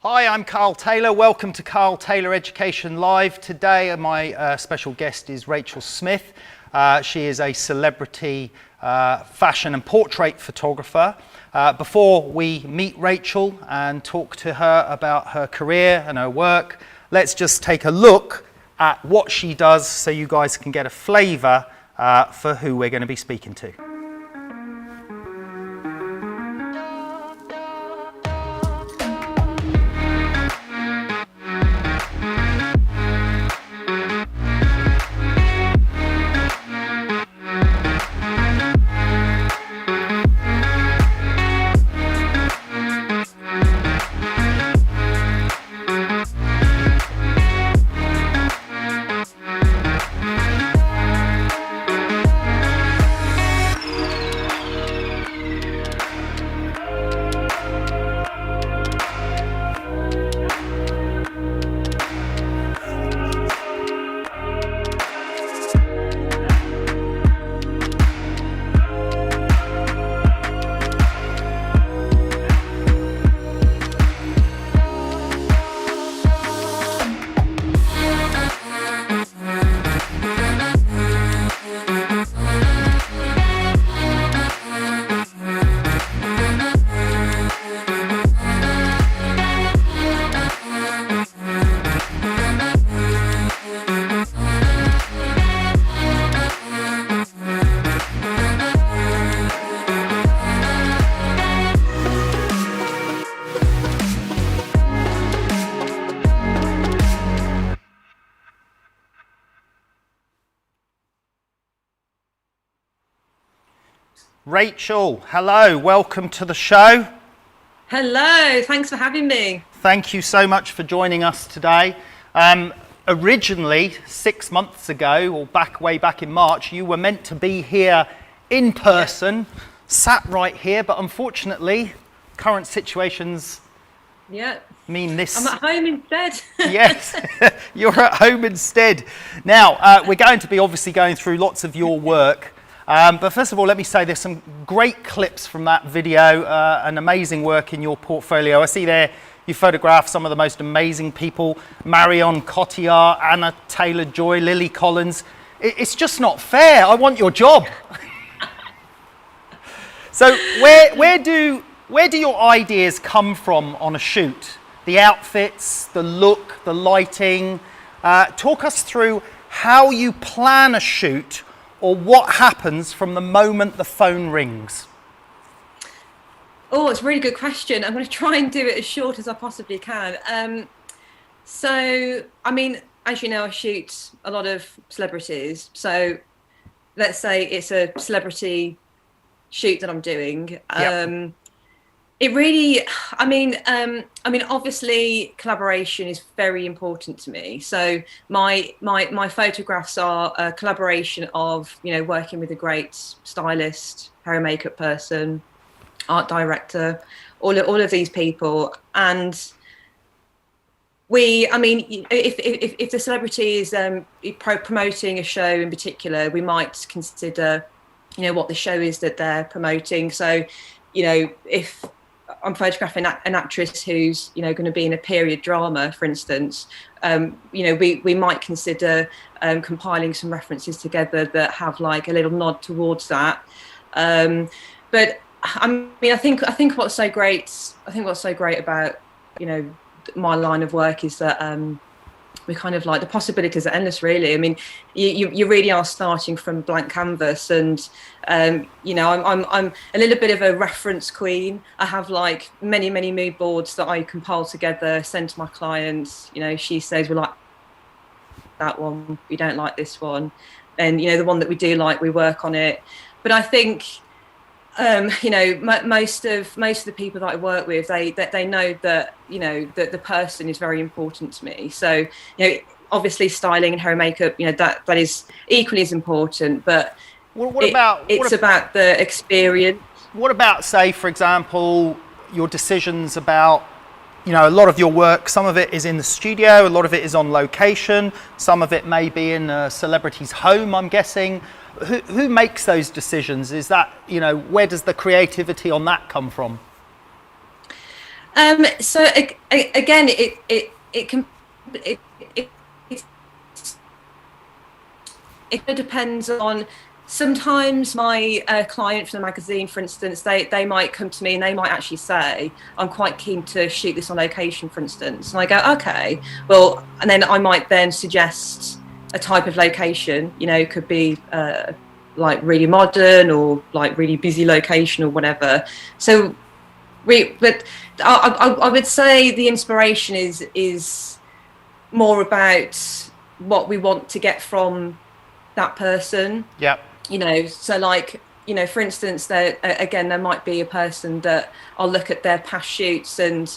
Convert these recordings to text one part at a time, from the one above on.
Hi, I'm Karl Taylor. Welcome to Karl Taylor Education Live. Today my special guest is Rachell Smith. She is a celebrity fashion and portrait photographer. Before we meet Rachell and talk to her about her career and her work, let's just take a look at what she does so you guys can get a flavour for who we're going to be speaking to. Rachell, hello, welcome to the show. Hello, thanks for having me. Thank you so much for joining us today. Originally, 6 months ago, or way back in March, you were meant to be here in person, sat right here, but unfortunately, current situations mean this. I'm at home instead. Yes, you're at home instead. Now, we're going to be obviously going through lots of your work. But first of all, let me say there's some great clips from that video, and amazing work in your portfolio. I see there you photograph some of the most amazing people: Marion Cotillard, Anna Taylor-Joy, Lily Collins. It's just not fair. I want your job. So where do your ideas come from on a shoot? The outfits, the look, the lighting. Talk us through how you plan a shoot, or what happens from the moment the phone rings? Oh, it's a really good question. I'm going to try and do it as short as I possibly can. So, I mean, as you know, I shoot a lot of celebrities. So let's say it's a celebrity shoot that I'm doing. Yep. It really, I mean, obviously collaboration is very important to me. So my photographs are a collaboration of, working with a great stylist, hair and makeup person, art director, all of these people. And if the celebrity is promoting a show in particular, we might consider, what the show is that they're promoting. So, if I'm photographing an actress who's, going to be in a period drama, for instance, we might consider compiling some references together that have like a little nod towards that. But I think what's so great about, my line of work is that we kind of like the possibilities are endless, really. I mean, you really are starting from blank canvas, and I'm a little bit of a reference queen. I have like many mood boards that I compile together, send to my clients. She says we like that one, we don't like this one, and the one that we do like, we work on it. But I think most of the people that I work with, they know that that the person is very important to me. So obviously styling and hair and makeup, that is equally as important. But it's about the experience. What about, say, for example, your decisions about, a lot of your work? Some of it is in the studio, a lot of it is on location, some of it may be in a celebrity's home, I'm guessing. Who makes those decisions? Is that, where does the creativity on that come from? So again, it can it, it it depends on. Sometimes my client from the magazine, for instance, they might come to me and they might actually say, I'm quite keen to shoot this on location, for instance. And I go, okay, well, and then I might then suggest a type of location, you know, it could be like really modern or like really busy location or whatever. So but I would say the inspiration is more about what we want to get from that person. Yeah. You know, so like, you know, for instance, there might be a person that I'll look at their past shoots and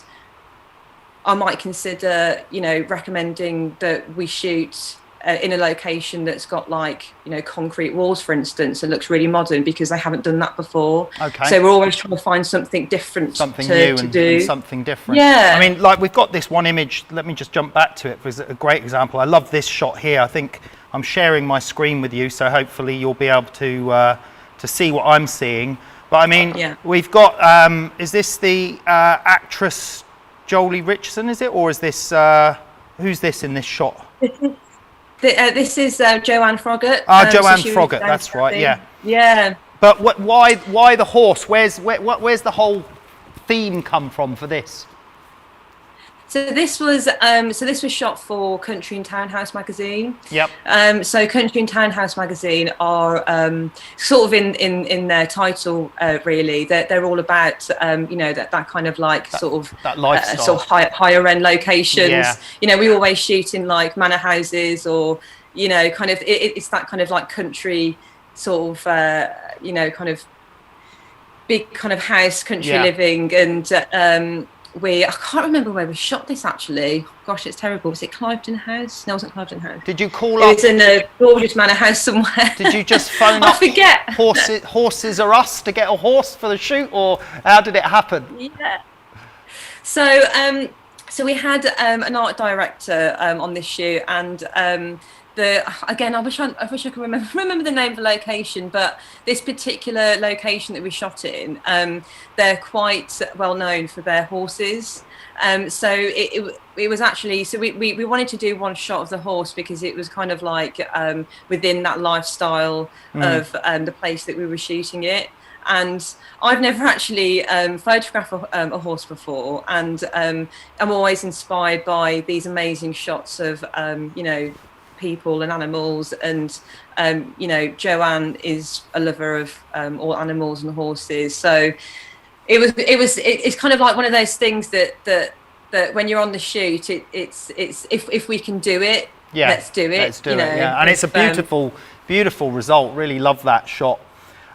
I might consider, you know, recommending that we shoot in a location that's got like, you know, concrete walls, for instance, and looks really modern because they haven't done that before. Okay. So we're always trying to find something different, something new to and, do. and something different. Yeah. I mean, like we've got this one image. Let me just jump back to it. It was a great example. I love this shot here. I think I'm sharing my screen with you, so hopefully you'll be able to see what I'm seeing. But I mean, Yeah. we've got. Is this the actress Jolie Richardson? Is it, or is this who's this in this shot? This is Joanne Froggatt. Joanne so Froggatt. That's right. Yeah. Yeah. But why the horse? Where's the whole theme come from for this? So this was shot for Country and Townhouse magazine. Yep. So Country and Townhouse magazine are sort of in their title, really. They're all about you know, that kind of like sort of that lifestyle, sort of higher end locations. Yeah. You know, we always shoot in like manor houses, or you know, kind of it's that kind of like country sort of you know, kind of big kind of house country living. And I can't remember where we shot this actually. Gosh, it's terrible. Was it Cliveden House? No, it wasn't Cliveden House. Did you call up? It was in a gorgeous manor house somewhere. Did you just phone I up forget. Horses Are Us to get a horse for the shoot, or how did it happen? Yeah. So we had an art director on this shoot, and I wish I could remember the name of the location, but this particular location that we shot in, they're quite well known for their horses. So it was actually, so we wanted to do one shot of the horse because it was kind of like within that lifestyle of the place that we were shooting it. And I've never actually photographed a horse before, and I'm always inspired by these amazing shots of you know, people and animals. And you know, Joanne is a lover of all animals and horses, so it's kind of like one of those things that when you're on the shoot, it's if we can do it, let's do it. Let's do it. Yeah, and it's a beautiful result. Really love that shot.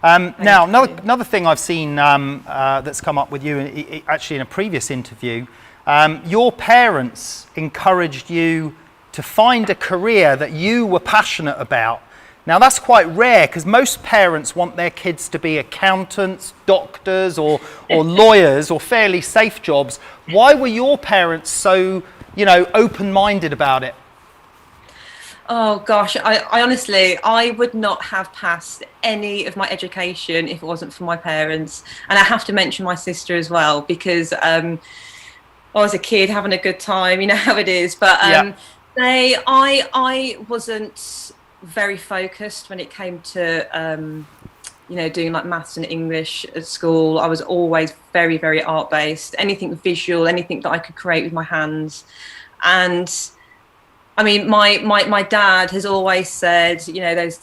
Now, another thing I've seen that's come up with you, actually in a previous interview, your parents encouraged you to find a career that you were passionate about. Now that's quite rare, because most parents want their kids to be accountants, doctors, or lawyers, or fairly safe jobs. Why were your parents so, you know, open-minded about it? Oh gosh, I honestly, I would not have passed any of my education if it wasn't for my parents. And I have to mention my sister as well, because I was a kid having a good time, you know how it is. But I wasn't very focused when it came to you know, doing like maths and English at school. I was always very, very art based, anything visual, anything that I could create with my hands. And I mean, my dad has always said, you know, there's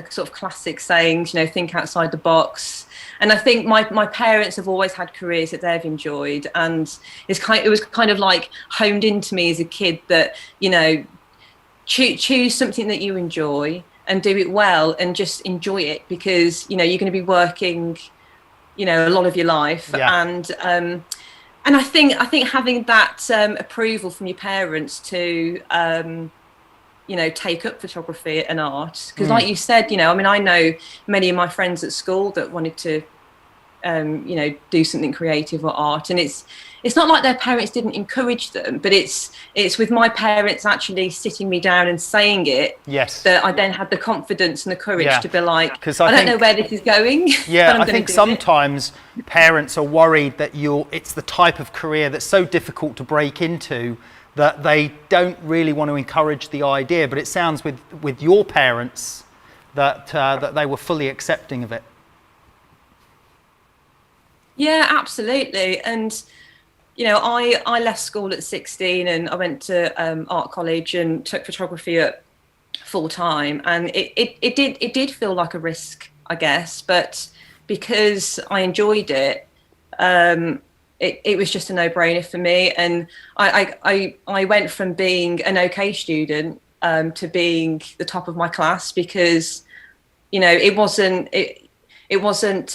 sort of classic sayings, you know, think outside the box. And I think my parents have always had careers that they've enjoyed, and it was kind of like honed into me as a kid that, you know, choose something that you enjoy and do it well, and just enjoy it, because, you know, you're going to be working, you know, a lot of your life. And I think having that approval from your parents to you know, take up photography and art, because like you said, you know, I mean, I know many of my friends at school that wanted to you know, do something creative or art. And it's not like their parents didn't encourage them, but it's with my parents actually sitting me down and saying it, yes, that I then had the confidence and the courage to be like, 'cause I don't think, know where this is going. Yeah, but I think sometimes parents are worried that it's the type of career that's so difficult to break into that they don't really want to encourage the idea. But it sounds with your parents that that they were fully accepting of it. Yeah, absolutely. And you know, I left school at 16 and I went to art college and took photography at full time, and it did feel like a risk, I guess, but because I enjoyed it, it was just a no-brainer for me. And I went from being an okay student to being the top of my class, because you know, it wasn't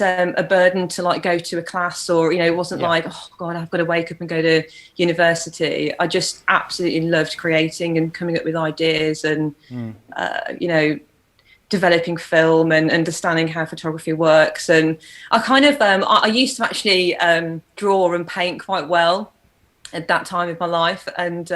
a burden to like go to a class, or you know, it wasn't like, oh god, I've got to wake up and go to university. I just absolutely loved creating and coming up with ideas, and you know, developing film and understanding how photography works. And I kind of I used to actually draw and paint quite well at that time of my life, and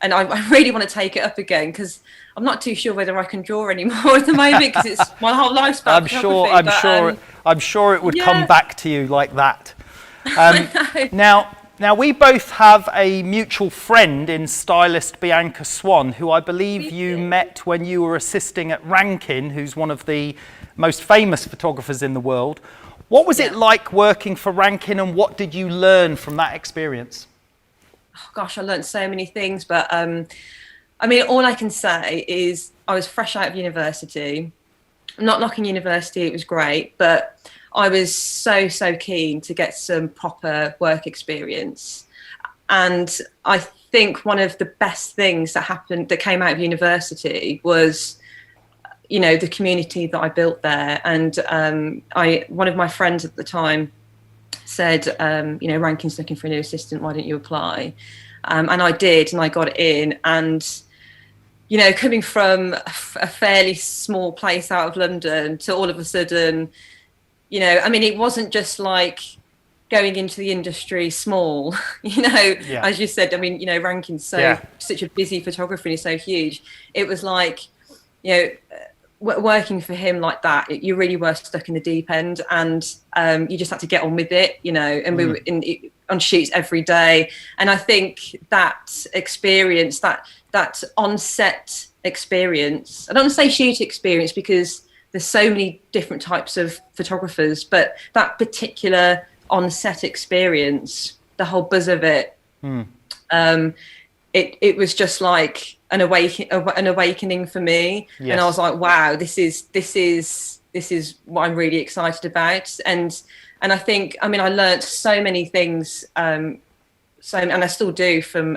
I really want to take it up again, because I'm not too sure whether I can draw anymore at the moment, because it's my whole life's about photography. I'm sure it would come back to you like that. Now we both have a mutual friend in stylist Bianca Swan, who I believe you met when you were assisting at Rankin, who's one of the most famous photographers in the world. What was it like working for Rankin, and what did you learn from that experience? Oh, gosh, I learned so many things, but I mean, all I can say is I was fresh out of university. I'm not knocking university, it was great, but I was so keen to get some proper work experience. And I think one of the best things that came out of university was, you know, the community that I built there. And one of my friends at the time said, you know, Rankin's looking for a new assistant, why don't you apply? And I did, and I got in. And you know, coming from a fairly small place out of London to all of a sudden, you know, I mean, it wasn't just like going into the industry small, you know, as you said. I mean, you know, Rankin's such a busy photographer and he's so huge. It was like, you know, working for him like that, you really were stuck in the deep end, and you just had to get on with it, you know. And we were on shoots every day, and I think that experience, that on-set experience, I don't want to say shoot experience because there's so many different types of photographers, but that particular on-set experience, the whole buzz of it, it was just like an awakening for me. Yes. And I was like, wow, this is what I'm really excited about. And I think, I mean, I learned so many things, and I still do from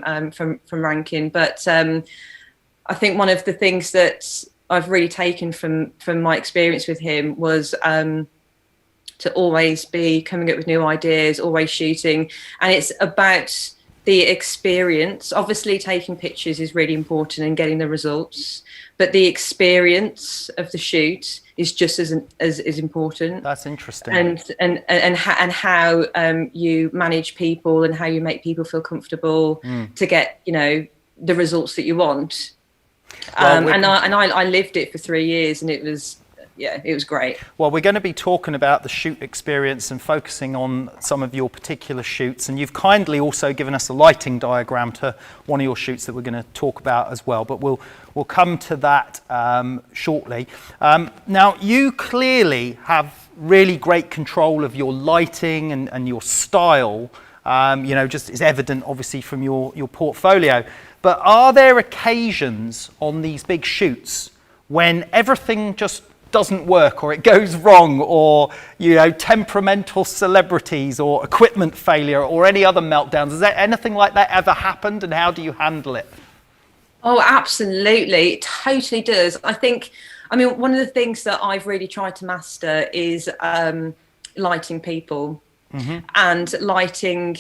Rankin. But I think one of the things that I've really taken from my experience with him was to always be coming up with new ideas, always shooting. And it's about the experience. Obviously, taking pictures is really important and getting the results, but the experience of the shoot is just as important. That's interesting. And how you manage people and how you make people feel comfortable to get, you know, the results that you want. Well, and I lived it for 3 years, and it was great. Well, we're going to be talking about the shoot experience and focusing on some of your particular shoots, and you've kindly also given us a lighting diagram to one of your shoots that we're going to talk about as well, but we'll come to that shortly. Now, you clearly have really great control of your lighting and your style, you know, just is evident obviously from your portfolio. But are there occasions on these big shoots when everything just doesn't work, or it goes wrong, or, you know, temperamental celebrities, or equipment failure, or any other meltdowns? Has there anything like that ever happened, and how do you handle it? Oh, absolutely. It totally does. I think, I mean, one of the things that I've really tried to master is lighting people, and lighting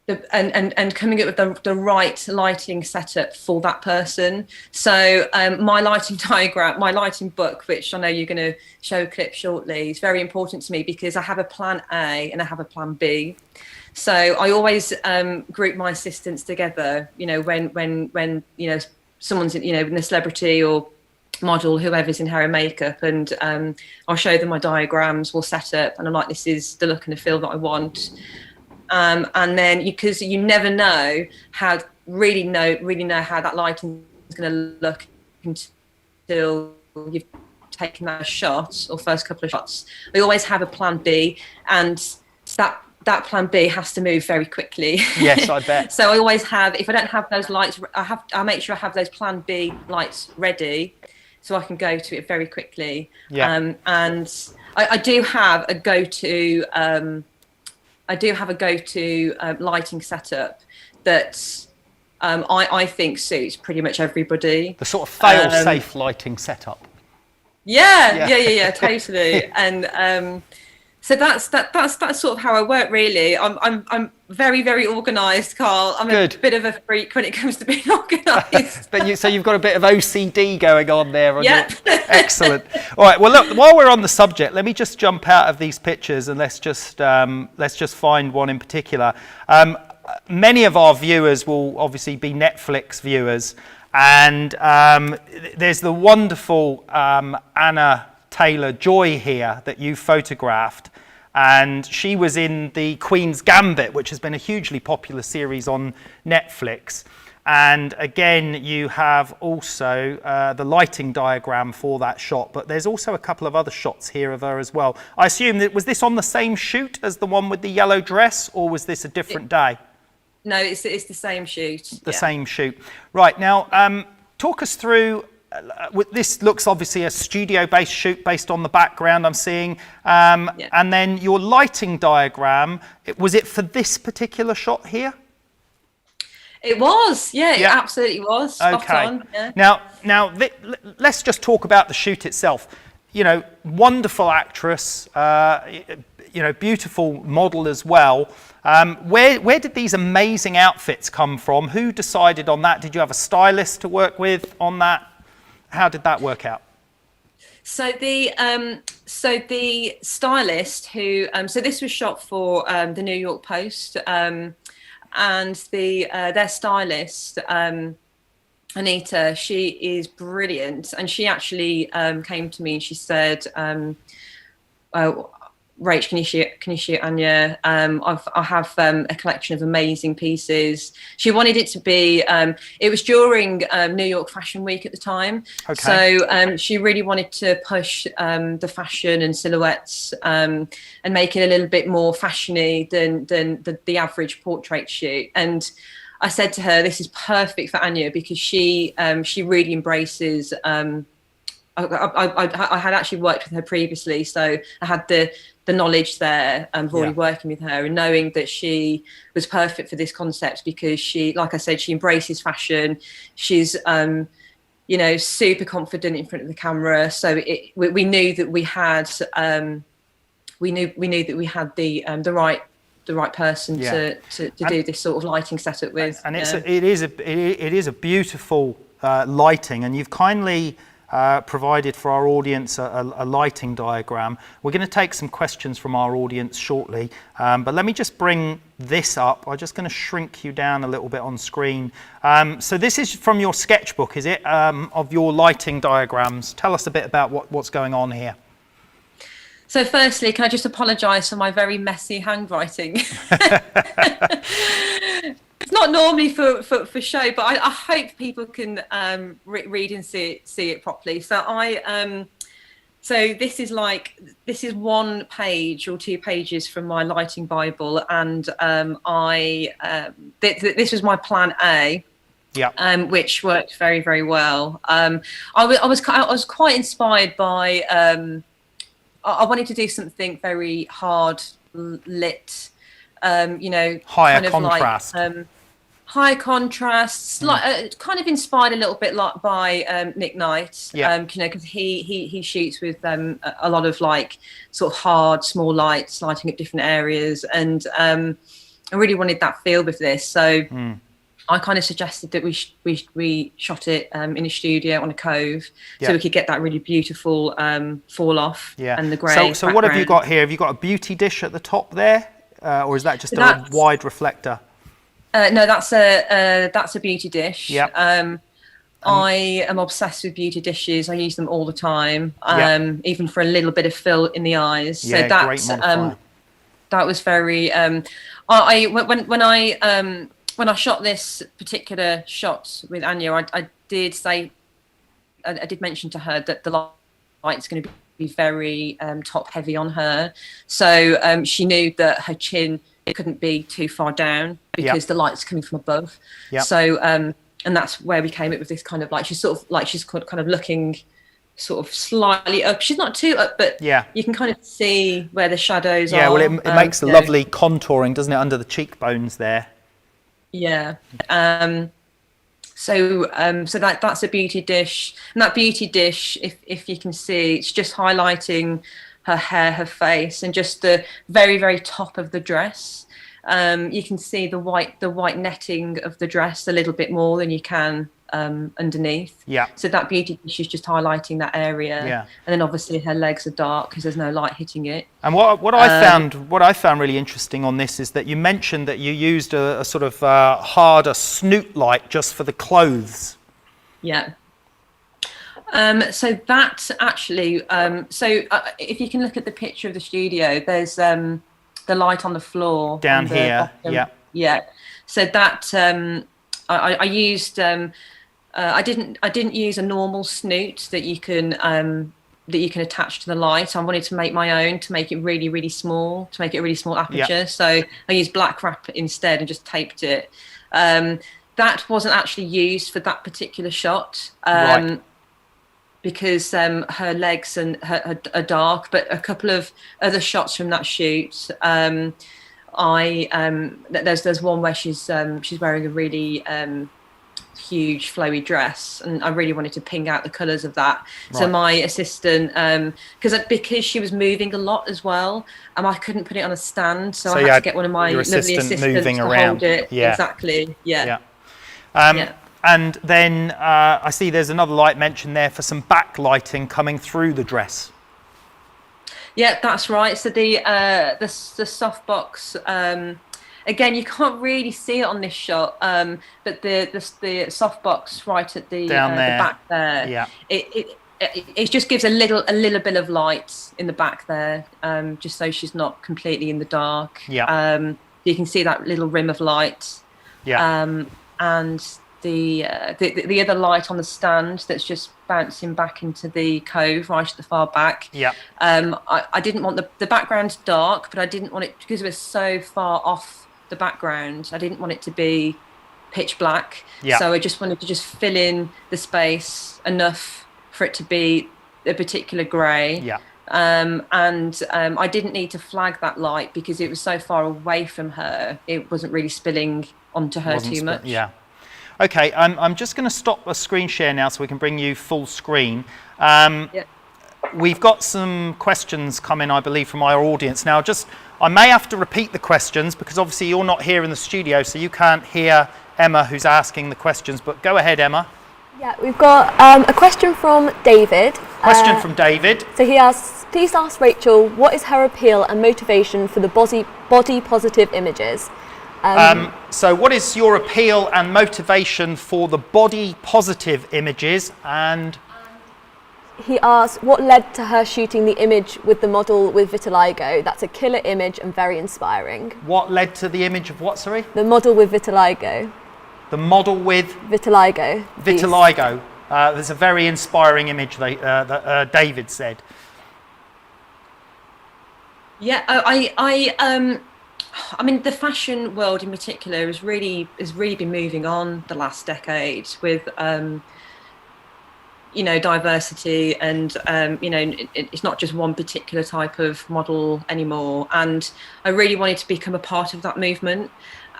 and coming up with the right lighting setup for that person. So my lighting diagram, my lighting book, which I know you're going to show a clip shortly, is very important to me because I have a plan A and I have a plan B. So I always group my assistants together. You know, when you know someone's in a celebrity or model, whoever's in hair and makeup, and I'll show them my diagrams. We'll set up, and I'm like, this is the look and the feel that I want. And then because you never know how really know how that lighting is going to look until you've taken that shot or first couple of shots. I always have a plan B, and that plan B has to move very quickly. Yes, I bet. So I always have, if I don't have those lights, I make sure I have those plan B lights ready so I can go to it very quickly. Yeah. And I do have a go-to lighting setup that I think suits pretty much everybody. The sort of fail-safe lighting setup. Yeah, totally. And so that's sort of how I work, really. I'm very, very organised, Karl. I'm a bit of a freak when it comes to being organised. But so you've got a bit of OCD going on there. Yeah. Excellent. All right. Well, look. While we're on the subject, let me just jump out of these pictures and let's just find one in particular. Many of our viewers will obviously be Netflix viewers, and there's the wonderful Anna Taylor-Joy here that you photographed, and she was in the Queen's Gambit, which has been a hugely popular series on Netflix. And again, you have also the lighting diagram for that shot, but there's also a couple of other shots here of her as well. I assume that was this on the same shoot as the one with the yellow dress, or was this a different day? No, it's the same shoot. The same shoot. Right, now talk us through. This looks obviously a studio-based shoot based on the background I'm seeing, and then your lighting diagram. Was it for this particular shot here? It was, it absolutely was. Spot okay. On, yeah. Now, let's just talk about the shoot itself. You know, wonderful actress. You know, beautiful model as well. Where did these amazing outfits come from? Who decided on that? Did you have a stylist to work with on that? How did that work out? So the stylist who so this was shot for the New York Post, and their stylist Anita, she is brilliant, and she actually came to me and she said, Rach, can you shoot Anya? I have a collection of amazing pieces. She wanted it to be, it was during New York Fashion Week at the time. Okay. So she really wanted to push the fashion and silhouettes and make it a little bit more fashiony than the average portrait shoot. And I said to her, this is perfect for Anya because she really embraces, I had actually worked with her previously, so I had the knowledge there of already working with her and knowing that she was perfect for this concept because she, like I said, she embraces fashion. She's, you know, super confident in front of the camera. So we knew that we had, we knew that we had the right person to do this sort of lighting setup with. And it is a beautiful lighting, and you've kindly provided for our audience a lighting diagram. We're going to take some questions from our audience shortly, but let me just bring this up. I'm just going to shrink you down a little bit on screen. So this is from your sketchbook, is it, of your lighting diagrams? Tell us a bit about what's going on here. So firstly, can I just apologise for my very messy handwriting? It's not normally for show, but I hope people can read and see it properly. So so this is one page or 2 pages from my lighting Bible, and this was my plan A. Yeah. Which worked very, very well. I was quite inspired by. I wanted to do something very hard lit. You know, higher kind of contrast. Like, high contrasts, like kind of inspired a little bit like by Nick Knight. You know, because he shoots with a lot of like sort of hard small lights lighting up different areas, and I really wanted that feel with this, so I kind of suggested that we shot it in a studio on a cove, so we could get that really beautiful fall off and the grey. So what have you got here? Have you got a beauty dish at the top there, or is that just a wide reflector? No, that's a beauty dish. Yeah. I am obsessed with beauty dishes. I use them all the time, even for a little bit of fill in the eyes. Yeah, so that great modifier. That was very. When I shot this particular shot with Anya, I did say, I did mention to her that the light's going to be very top heavy on her, so she knew that her chin couldn't be too far down because the light's coming from above. So and that's where we came up with this kind of like she's kind of looking sort of slightly up. She's not too up, but you can kind of see where the shadows are. Yeah, well, it makes a lovely contouring, doesn't it, under the cheekbones there? Yeah. So that's a beauty dish, and that beauty dish, if you can see, it's just highlighting her hair, her face, and just the very, very top of the dress. You can see the white netting of the dress a little bit more than you can underneath. Yeah. So that beauty dish is just highlighting that area. Yeah. And then obviously her legs are dark because there's no light hitting it. And what I found really interesting on this is that you mentioned that you used a sort of harder snoot light just for the clothes. Yeah. So that actually, if you can look at the picture of the studio, there's the light on the floor down here. Yeah. Yeah. So that I used. I didn't use a normal snoot that you can attach to the light. I wanted to make my own, to make it really, really small, to make it a really small aperture. Yeah. So I used black wrap instead and just taped it. That wasn't actually used for that particular shot. Right. Because her legs and her are dark, but a couple of other shots from that shoot, there's one where she's wearing a really huge flowy dress, and I really wanted to ping out the colours of that. Right. So my assistant, because she was moving a lot as well, I couldn't put it on a stand, so I had to get one of my lovely assistants moving to hold it. Yeah. Exactly. Yeah. And then I see there's another light mentioned there for some backlighting coming through the dress. Yeah, that's right. So the softbox, again, you can't really see it on this shot, but the softbox right at the back there, it just gives a little bit of light in the back there, just so she's not completely in the dark. Yeah. You can see that little rim of light. Yeah. And the other light on the stand that's just bouncing back into the cove right at the far back. Yeah. I didn't want the background dark, but I didn't want it, because it was so far off the background, I didn't want it to be pitch black. Yeah. So I just wanted to just fill in the space enough for it to be a particular grey. Yeah. I didn't need to flag that light because it was so far away from her. It wasn't really spilling onto her too much. Yeah. Okay, I'm just going to stop a screen share now so we can bring you full screen. We've got some questions coming, I believe, from our audience. Now, I may have to repeat the questions because obviously you're not here in the studio, so you can't hear Emma who's asking the questions, but go ahead, Emma. Yeah, we've got a question from David. From David. So he asks, please ask Rachel, what is her appeal and motivation for the body positive images? So what is your appeal and motivation for the body positive images? And he asks, what led to her shooting the image with the model with vitiligo? That's a killer image and very inspiring. What led to the image of what, sorry? The model with vitiligo. The model with? Vitiligo. Vitiligo. There's a very inspiring image that David said. Yeah, I mean, the fashion world in particular has really been moving on the last decade with, diversity and, it's not just one particular type of model anymore. And I really wanted to become a part of that movement.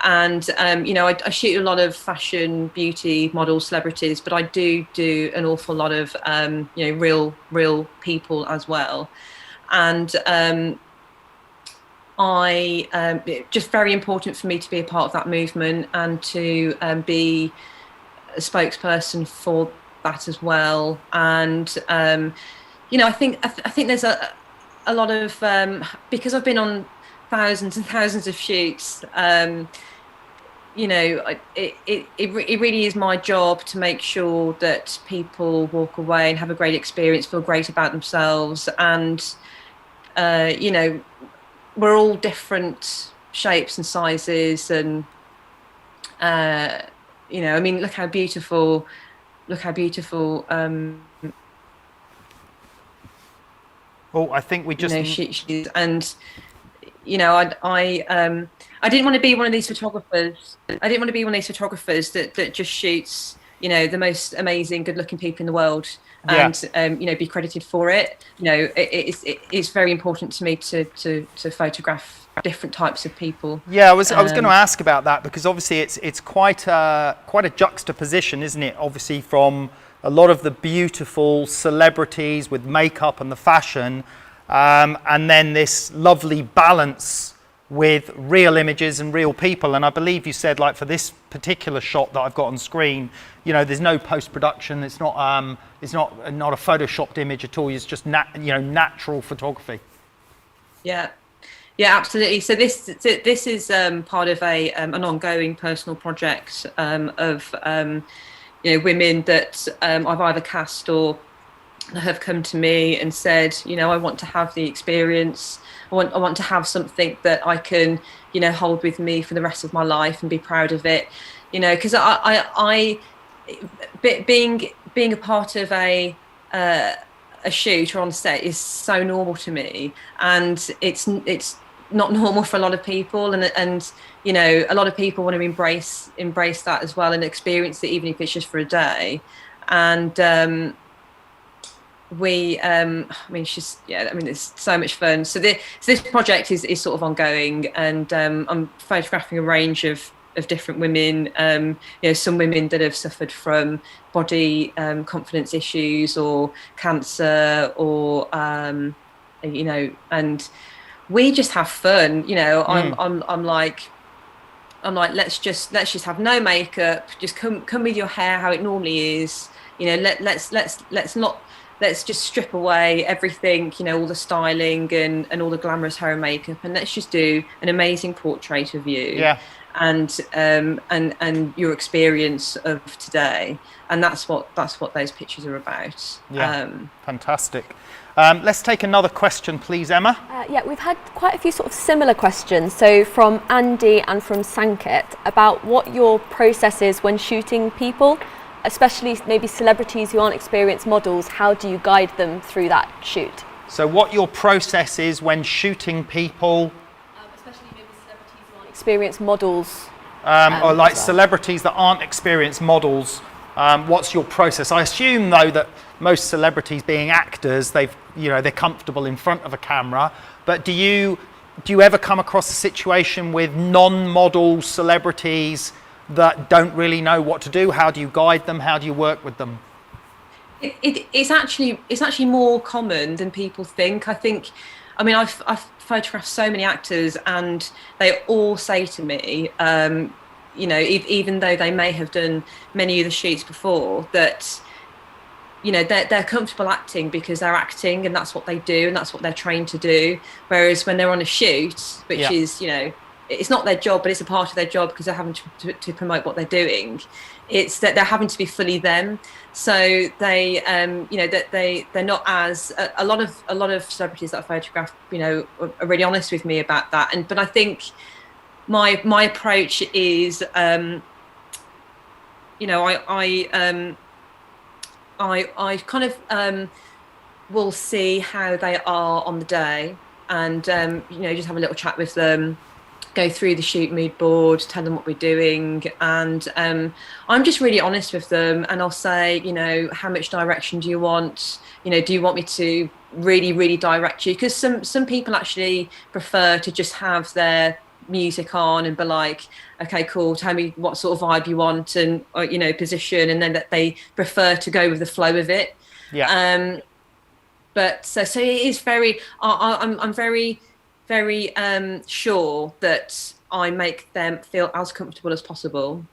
And, I shoot a lot of fashion, beauty, models, celebrities, but I do an awful lot of, real people as well. And, it's just very important for me to be a part of that movement and to be a spokesperson for that as well. And I think there's a lot of because I've been on thousands and thousands of shoots. It really is my job to make sure that people walk away and have a great experience, feel great about themselves, and we're all different shapes and sizes, and look how beautiful. Well, I think we just she and I didn't want to be one of these photographers. I didn't want to be one of these photographers that just shoots, the most amazing, good-looking people in the world, and be credited for it. It's very important to me to photograph different types of people. Yeah, I was going to ask about that, because obviously it's quite a juxtaposition, isn't it? Obviously, from a lot of the beautiful celebrities with makeup and the fashion, and then this lovely balance with real images and real people. And I believe you said, like, for this particular shot that I've got on screen, there's no post-production. It's not a photoshopped image at all. It's just natural photography. Yeah, absolutely. So this is part of an ongoing personal project of women that I've either cast or have come to me and said, I want to have the experience. I want to have something that I can, hold with me for the rest of my life and be proud of it. Because being a part of a shoot or on set is so normal to me, and it's not normal for a lot of people, and a lot of people want to embrace that as well and experience it, even if it's just for a day. And it's so much fun. So this project is sort of ongoing, and I'm photographing a range of different women. Some women that have suffered from body confidence issues or cancer, or and we just have fun. I'm like, let's just have no makeup. Just come with your hair how it normally is. Let's just strip away everything, all the styling and all the glamorous hair and makeup, and let's just do an amazing portrait of you. Yeah. And your experience of today, and that's what those pictures are about. Yeah. Fantastic. Let's take another question, please, Emma. We've had quite a few sort of similar questions. So from Andy and from Sanket about what your process is when shooting people, especially maybe celebrities who aren't experienced models. How do you guide them through that shoot? So what your process is when shooting people, especially maybe celebrities who aren't experienced models, or like celebrities that aren't experienced models. What's your process? I assume, though, that most celebrities, being actors, they're comfortable in front of a camera. But do you ever come across a situation with non-model celebrities that don't really know what to do? How do you guide them? How do you work with them? It's actually more common than people think. I've photographed so many actors, and they all say to me, even though they may have done many of the shoots before, that they're comfortable acting because they're acting, and that's what they do, and that's what they're trained to do. Whereas when they're on a shoot, which is it's not their job, but it's a part of their job because they're having to promote what they're doing. It's that they're having to be fully them. So they, that they're not as a lot of celebrities that I photograph, are really honest with me about that. But I think my approach is, I kind of will see how they are on the day, and just have a little chat with them, go through the shoot mood board, tell them what we're doing, and I'm just really honest with them, and I'll say, how much direction do you want? Do you want me to really, really direct you? Because some people actually prefer to just have their music on and be like, okay, cool, tell me what sort of vibe you want, and position, and then that they prefer to go with the flow of it. Yeah. But so it is very. I'm very very sure that I make them feel as comfortable as possible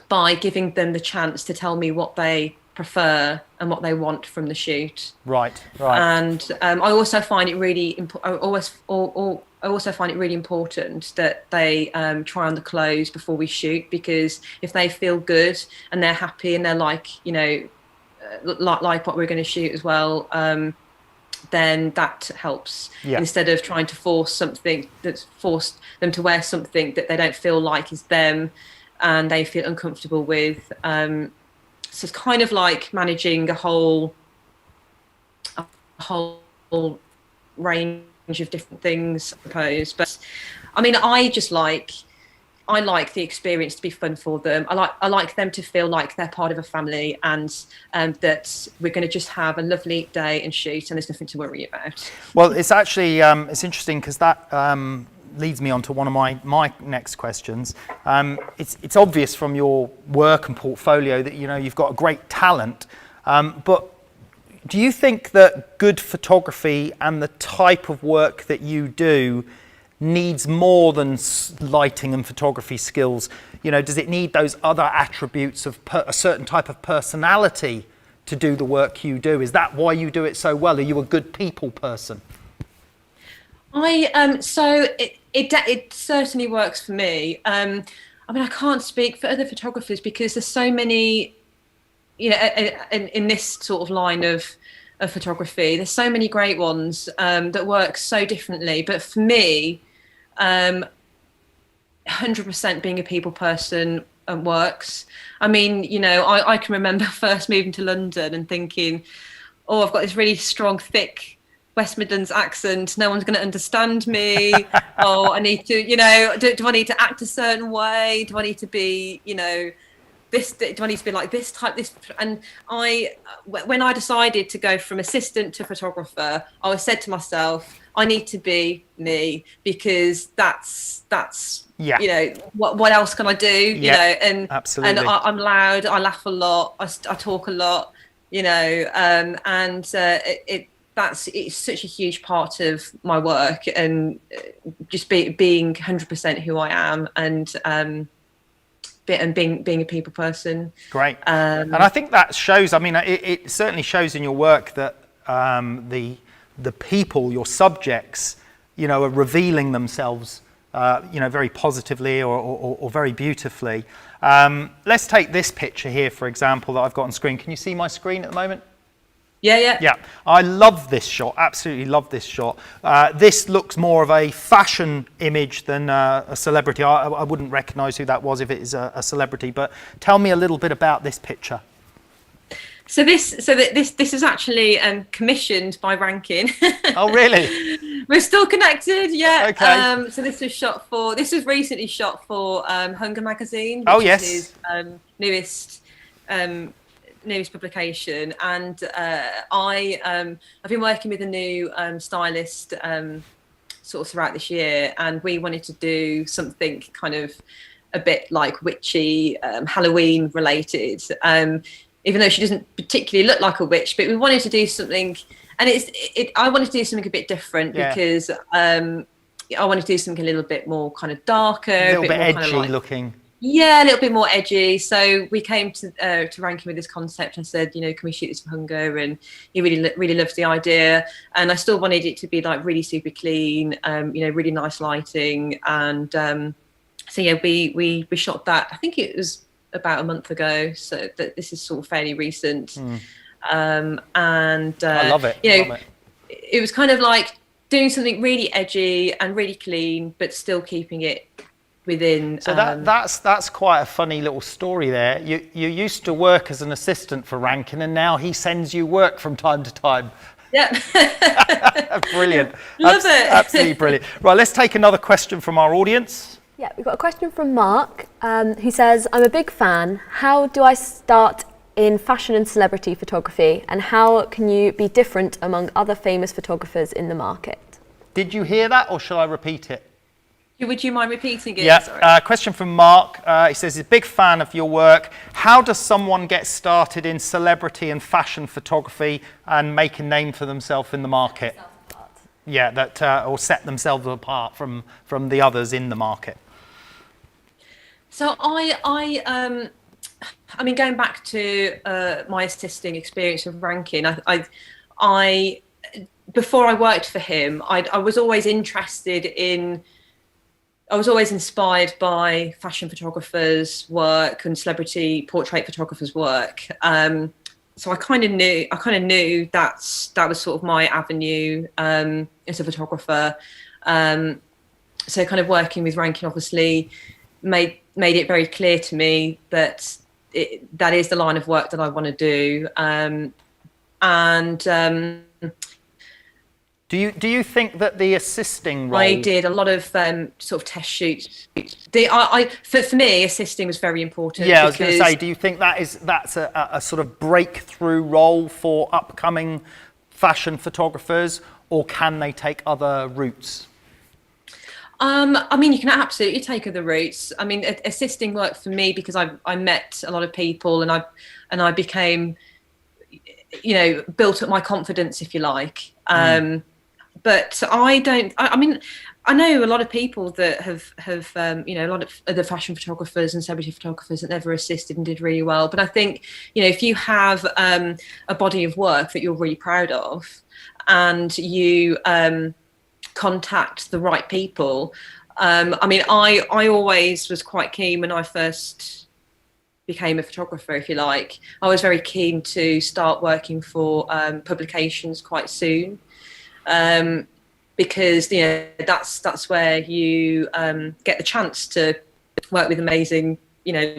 by giving them the chance to tell me what they prefer and what they want from the shoot. Right, right. And I also find it really I also find it really important that they try on the clothes before we shoot, because if they feel good and they're happy and they're like, you know, like what we're going to shoot as well, then that helps. Yeah. Instead of trying to force something that's forced them to wear something that they don't feel like is them and they feel uncomfortable with. So it's kind of like managing a whole range of different things, I suppose. But I mean, I like the experience to be fun for them. I like them to feel like they're part of a family, and that we're going to just have a lovely day and shoot, and there's nothing to worry about. Well, it's actually it's interesting, because that leads me on to one of my next questions. It's obvious from your work and portfolio that, you know, you've got a great talent, but do you think that good photography and the type of work that you do needs more than lighting and photography skills? You know, does it need those other attributes of a certain type of personality to do the work you do? Is that why you do it so well? Are you a good people person? So it certainly works for me. I mean, I can't speak for other photographers because there's so many, you know, in this sort of line of photography, there's so many great ones that work so differently. But for me, 100% being a people person works. I mean, you know, I can remember first moving to London and thinking, oh, I've got this really strong, thick West Midlands accent. No one's going to understand me. Oh, I need to, you know, do I need to act a certain way? Do I need to be, you know, this? Do I need to be like this type? This? And when I decided to go from assistant to photographer, I said to myself, I need to be me, because that's yeah. You know, what else can I do? You know, and absolutely. And I'm loud. I laugh a lot. I talk a lot. You know, it's such a huge part of my work, and just being 100% who I am, and being a people person. Great. And I think that shows, I mean, it certainly shows in your work that the people, your subjects, you know, are revealing themselves, you know, very positively or very beautifully. Let's take this picture here, for example, that I've got on screen. Can you see my screen at the moment? Yeah. I love this shot. Absolutely love this shot. This looks more of a fashion image than a celebrity. I wouldn't recognise who that was if it is a celebrity. But tell me a little bit about this picture. So this is actually commissioned by Rankin. Oh, really? We're still connected, yeah. Okay. So this was recently shot for Hunger magazine, which is his newest publication, and I've been working with a new stylist sort of throughout this year, and we wanted to do something kind of a bit like witchy, Halloween related. Even though she doesn't particularly look like a witch, but we wanted to do something, and I wanted to do something a bit different, because I wanted to do something a little bit more kind of darker, a little bit more edgy kind of like, looking. Yeah, a little bit more edgy. So we came to Rankin with this concept and said, you know, can we shoot this for Hunger? And he really loved the idea. And I still wanted it to be like really super clean, you know, really nice lighting. And so yeah, we shot that. I think it was about a month ago. So that this is sort of fairly recent. And I love it. You know, it was kind of like doing something really edgy and really clean, but still keeping it within. So that's quite a funny little story there. You used to work as an assistant for Rankin, and now he sends you work from time to time. Yeah. Brilliant. Love it. Absolutely brilliant. Right, let's take another question from our audience. Yeah, we've got a question from Mark, who says, I'm a big fan. How do I start in fashion and celebrity photography, and how can you be different among other famous photographers in the market? Did you hear that, or shall I repeat it? Would you mind repeating it? Yeah, question from Mark. He says he's a big fan of your work. How does someone get started in celebrity and fashion photography and make a name for themselves in the market? Yeah, that or set themselves apart from the others in the market. So I mean, going back to my assisting experience with Rankin, I before I worked for him, I was always interested in. I was always inspired by fashion photographers' work and celebrity portrait photographers' work. So I kind of knew that was sort of my avenue as a photographer. So kind of working with Rankin obviously made it very clear to me that that is the line of work that I want to do. Do you think that the assisting role? I did a lot of sort of test shoots. For me, assisting was very important. Yeah, I was going to say, do you think that's a sort of breakthrough role for upcoming fashion photographers, or can they take other routes? I mean, you can absolutely take other routes. I mean, assisting worked for me because I met a lot of people, and I became, built up my confidence, if you like. But I mean, I know a lot of people that have a lot of other fashion photographers and celebrity photographers that never assisted and did really well. But I think, if you have a body of work that you're really proud of, and you contact the right people. I mean, I always was quite keen when I first became a photographer, if you like. I was very keen to start working for publications quite soon. Because that's where you get the chance to work with amazing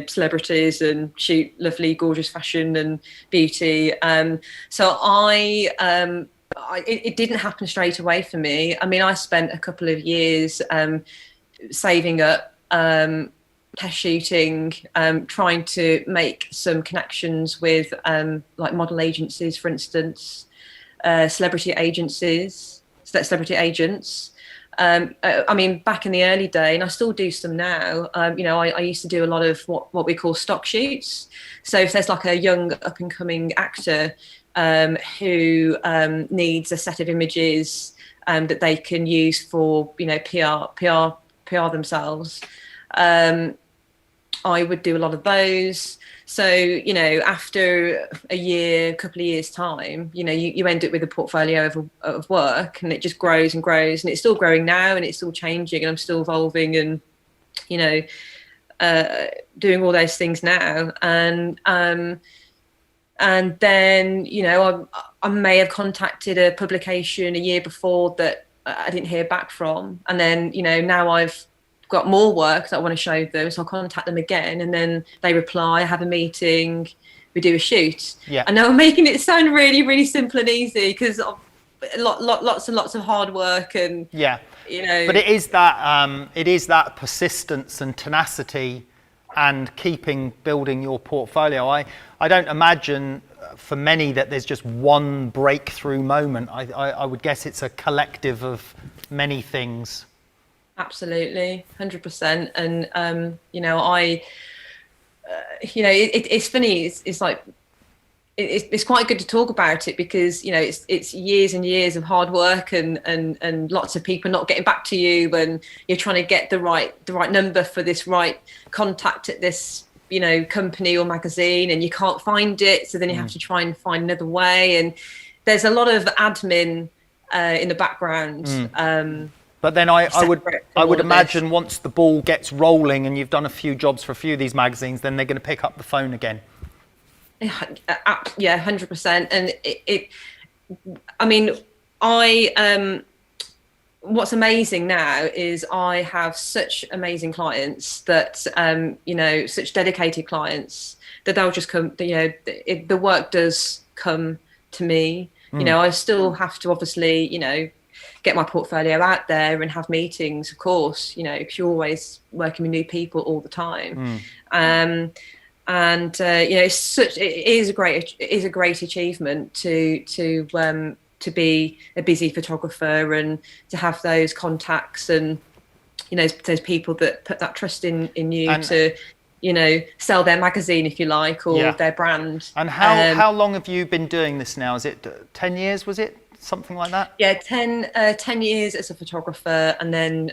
celebrities and shoot lovely, gorgeous fashion and beauty. So it didn't happen straight away for me. I mean, I spent a couple of years saving up, test shooting, trying to make some connections with like model agencies, for instance. Celebrity agents. I mean, back in the early day, and I still do some now. I used to do a lot of what we call stock shoots. So if there's like a young up and coming actor who needs a set of images that they can use for PR themselves, I would do a lot of those. So, after a couple of years time, you end up with a portfolio of work, and it just grows and grows, and it's still growing now, and it's still changing, and I'm still evolving and, doing all those things now. And then, I may have contacted a publication a year before that I didn't hear back from. And then, now I've got more work that I want to show them, so I'll contact them again, and then they reply, have a meeting, we do a shoot. Yeah. I know I'm making it sound really, really simple and easy, because lots and lots of hard work, and yeah, but it is that persistence and tenacity and building your portfolio. I don't imagine for many that there's just one breakthrough moment. I would guess it's a collective of many things. Absolutely, 100%. And it's funny. It's like it's quite good to talk about it, because it's years and years of hard work and lots of people not getting back to you when you're trying to get the right number for this right contact at this company or magazine, and you can't find it, so then you have to try and find another way, and there's a lot of admin in the background. But then I would imagine once the ball gets rolling and you've done a few jobs for a few of these magazines, then they're going to pick up the phone again. Yeah, 100%. And I mean, what's amazing now is I have such amazing clients that, such dedicated clients that they'll just come, the work does come to me. I still have to obviously, get my portfolio out there and have meetings, of course, because you're always working with new people all the time. It is a great achievement to be a busy photographer and to have those contacts and those people that put that trust in you to sell their magazine, if you like, or their brand. And how long have you been doing this now? Is it 10 years? Was it something like that? Yeah, 10 years as a photographer, and then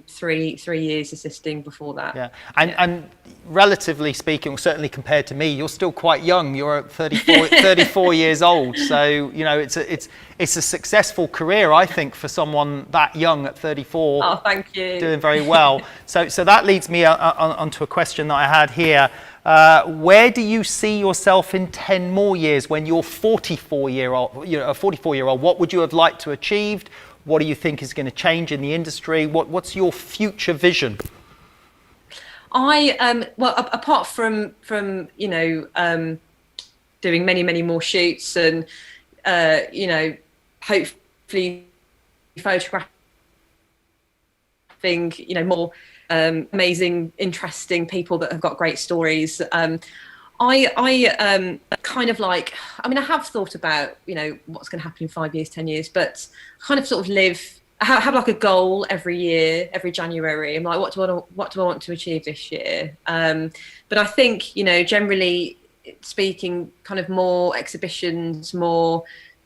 3 years assisting before that. Yeah, and relatively speaking, certainly compared to me, you're still quite young. You're 34 years old. So it's a successful career, I think, for someone that young at 34. Oh, thank you. Doing very well. So that leads me onto a question that I had here. Where do you see yourself in 10 more years when you're 44-year-old? A 44-year-old. What would you have liked to achieve? What do you think is going to change in the industry? What's your future vision? Apart from doing many more shoots and hopefully photographing more amazing, interesting people that have got great stories. I kind of like, I mean, I have thought about, what's going to happen in 5 years, 10 years, but kind of sort of have like a goal every year, every January. I'm like, what do I want to achieve this year? But I think, generally speaking, kind of more exhibitions, more,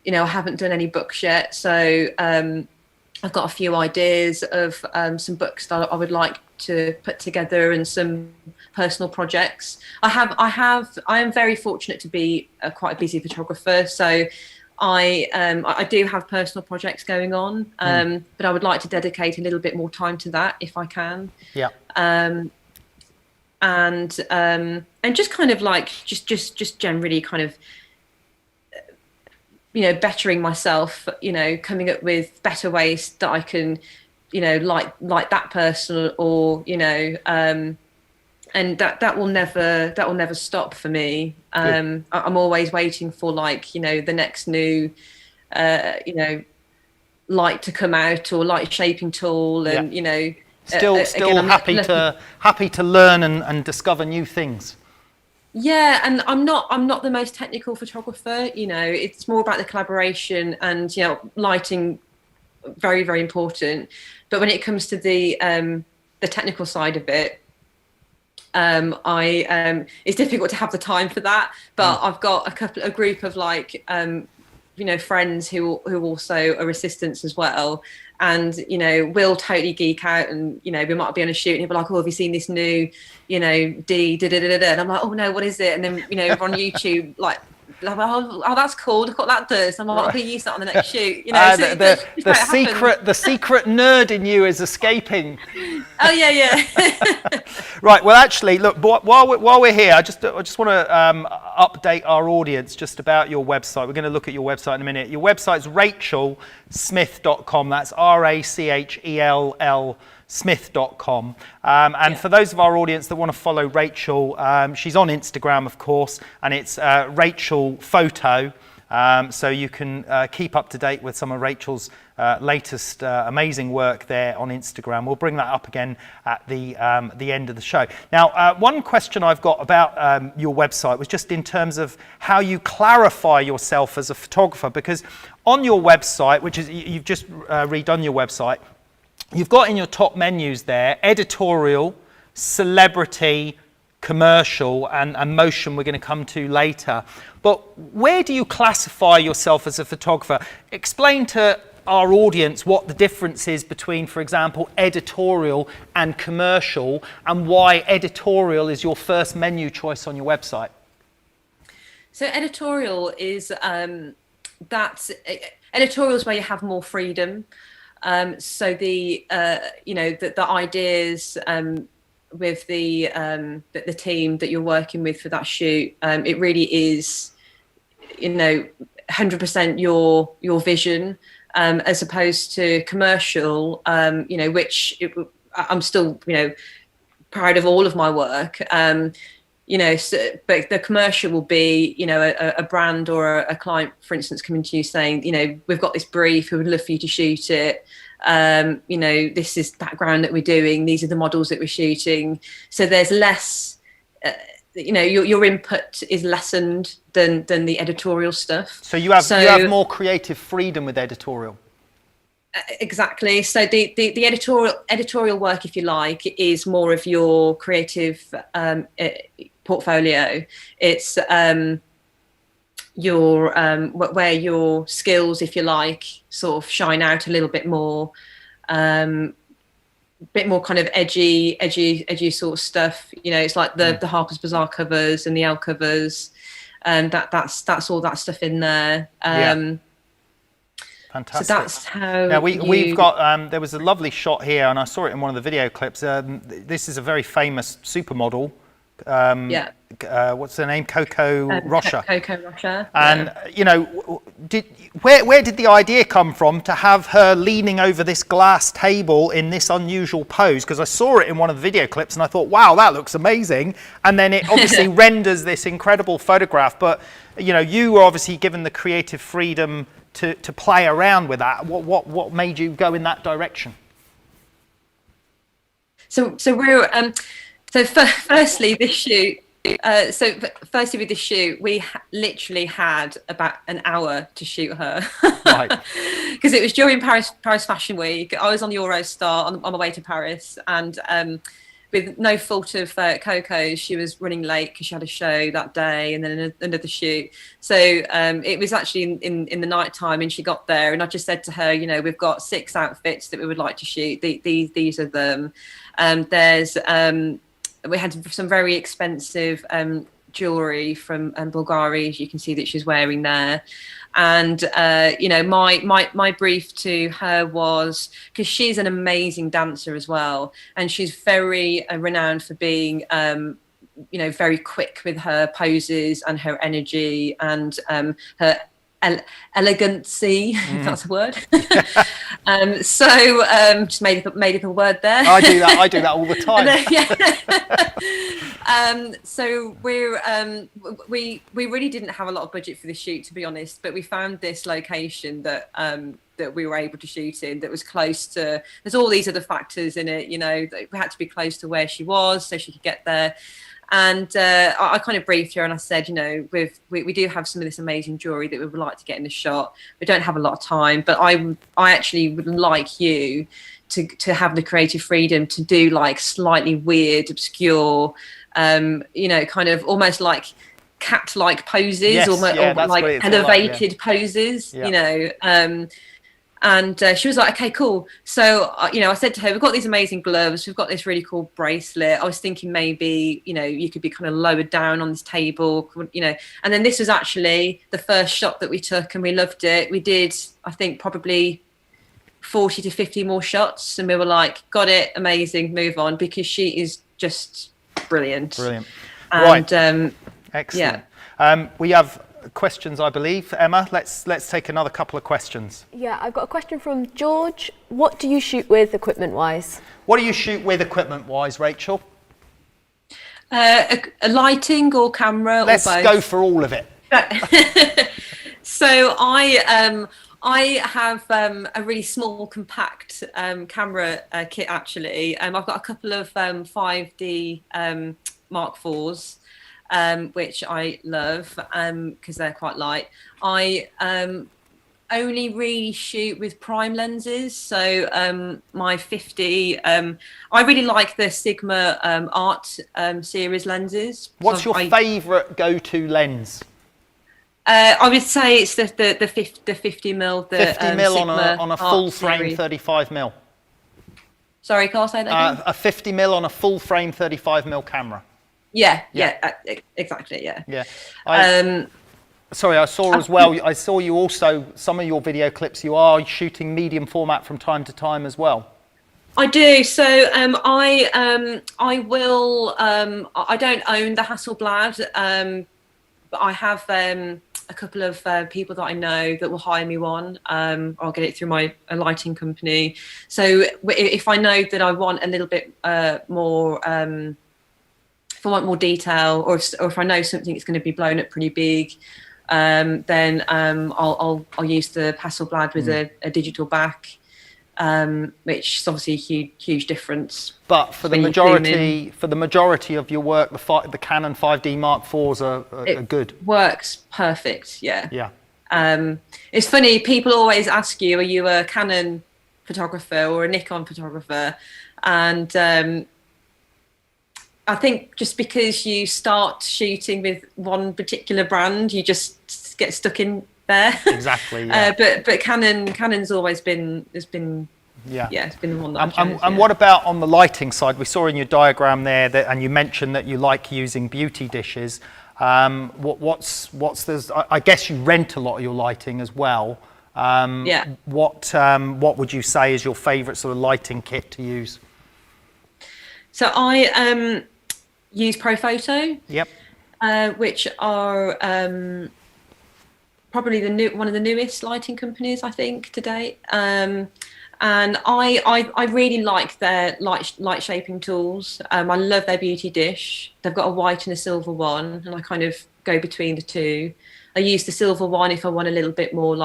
I haven't done any books yet. So I've got a few ideas of some books that I would like to put together, and some personal projects. I am very fortunate to be quite a busy photographer, so I do have personal projects going on, but I would like to dedicate a little bit more time to that if I can. Yeah. And just kind of like just generally kind of bettering myself, coming up with better ways that I can, like that person, or and that will never stop for me. I'm always waiting for the next new light to come out, or light shaping tool, and still again, happy to learn and discover new things. Yeah, and I'm not the most technical photographer. It's more about the collaboration, and lighting, very, very important. But when it comes to the technical side of it, it's difficult to have the time for that. But I've got a group of friends who also are assistants as well. And we'll totally geek out, and we might be on a shoot and he'll be like, "Oh, have you seen this new and I'm like, "Oh no, what is it?" And then we're on YouTube oh, that's cool, look what that does. I'm like, "I'll use that on the next shoot." The secret nerd in you is escaping. Oh yeah. Right. Well, actually, look. While we're here, I just want to update our audience just about your website. We're going to look at your website in a minute. Your website's RachellSmith.com. That's RACHELL Smith.com. For those of our audience that want to follow Rachel, she's on Instagram, of course, and it's Rachel Photo. So you can keep up to date with some of Rachel's latest amazing work there on Instagram. We'll bring that up again at the end of the show. Now, one question I've got about your website was just in terms of how you clarify yourself as a photographer, because on your website, which is, you've just redone your website, you've got in your top menus there, editorial, celebrity, commercial, and motion we're going to come to later. But where do you classify yourself as a photographer? Explain to our audience what the difference is between, for example, editorial and commercial, and why editorial is your first menu choice on your website. So editorial is editorial is where you have more freedom. So the ideas with the team that you're working with for that shoot, it really is 100% your vision, as opposed to commercial, which I'm still proud of all of my work, but the commercial will be a brand or a client, for instance, coming to you saying, we've got this brief, we would love for you to shoot it. This is background that we're doing, these are the models that we're shooting. So there's less, your input is lessened than the editorial stuff. So you have more creative freedom with editorial. Exactly. So the editorial work, if you like, is more of your creative portfolio. It's your where your skills, if you like, sort of shine out a little bit more. Bit more kind of edgy sort of stuff. You know, it's like the Harper's Bazaar covers and the Elle covers, and that's all that stuff in there. Fantastic. So that's how. Now we've got. There was a lovely shot here, and I saw it in one of the video clips. This is a very famous supermodel. What's her name? Coco Rocha. Coco Rocha. And you know, where did the idea come from to have her leaning over this glass table in this unusual pose? Because I saw it in one of the video clips and I thought, wow, that looks amazing. And then it obviously renders this incredible photograph. But you know, you were obviously given the creative freedom to play around with that. What made you go in that direction? So we're firstly this shoot. Firstly with this shoot, we literally had about an hour to shoot her, right? Because it was during Paris Fashion Week. I was on the Eurostar on my way to Paris, and with no fault of Coco, she was running late because she had a show that day and then another shoot. So it was actually in the night time, and she got there, and I just said to her, you know, we've got 6 outfits that we would like to shoot. These are them. We had some very expensive jewellery from Bulgari, as you can see that she's wearing there. And, you know, my brief to her was, because she's an amazing dancer as well, and she's very renowned for being, you know, very quick with her poses and her energy and her elegancy, if that's a word. Just made up a word there. I do that all the time. So we really didn't have a lot of budget for the shoot, to be honest, but we found this location that we were able to shoot in that was close to, there's all these other factors in it, you know, that we had to be close to where she was so she could get there. And I kind of briefed her and I said, you know, we do have some of this amazing jewellery that we would like to get in the shot. We don't have a lot of time, but I actually would like you to have the creative freedom to do like slightly weird, obscure, you know, kind of almost like cat-like poses, yes, or like elevated like, poses, you know. And she was like, okay, cool. So, you know, I said to her, we've got these amazing gloves. We've got this really cool bracelet. I was thinking maybe, you know, you could be kind of lowered down on this table, you know. And then this was actually the first shot that we took and we loved it. We did, I think, probably 40 to 50 more shots. And we were like, got it, amazing, move on. Because she is just brilliant. Brilliant. And, right. Excellent. Yeah. We have questions, I believe. Emma, let's take another couple of questions. Yeah, I've got a question from George. What do you shoot with equipment-wise? What do you shoot with equipment-wise, Rachel? A lighting or camera, let's or both. Go for all of it. So I have a really small, compact camera kit, actually. I've got a couple of 5D Mark IVs. Which I love because they're quite light. I only really shoot with prime lenses. So my 50, I really like the Sigma Art series lenses. What's your favourite go-to lens? I would say it's the 50 mil. The 50 mil on a full frame series. 35 mil. Sorry, Karl, say that again? A 50 mil on a full frame 35 mil camera. Yeah, exactly, yeah. Yeah. Sorry, I saw as well. I saw you also, some of your video clips, you are shooting medium format from time to time as well. I do. So I will. I don't own the Hasselblad, but I have a couple of people that I know that will hire me one. I'll get it through my lighting company. So if I know that I want a little bit more. If I want more detail, or if I know something is going to be blown up pretty big, then I'll use the Hasselblad with a digital back, which is obviously a huge difference. But for the majority of your work, the Canon 5D Mark IVs are good. Works perfect. Yeah. Yeah. It's funny. People always ask you, "Are you a Canon photographer or a Nikon photographer?" And I think just because you start shooting with one particular brand, you just get stuck in there. Exactly. Yeah. But Canon's always been it's been it's been the one that I've chose, and what about on the lighting side? We saw in your diagram there that, and you mentioned that you like using beauty dishes. What's this? I guess you rent a lot of your lighting as well. What would you say is your favourite sort of lighting kit to use? So I use ProPhoto. Yep. Which are probably one of the newest lighting companies, I think, to date. And I really like their light shaping tools. I love their beauty dish. They've got a white and a silver one, and I kind of go between the two. I use the silver one if I want a little bit more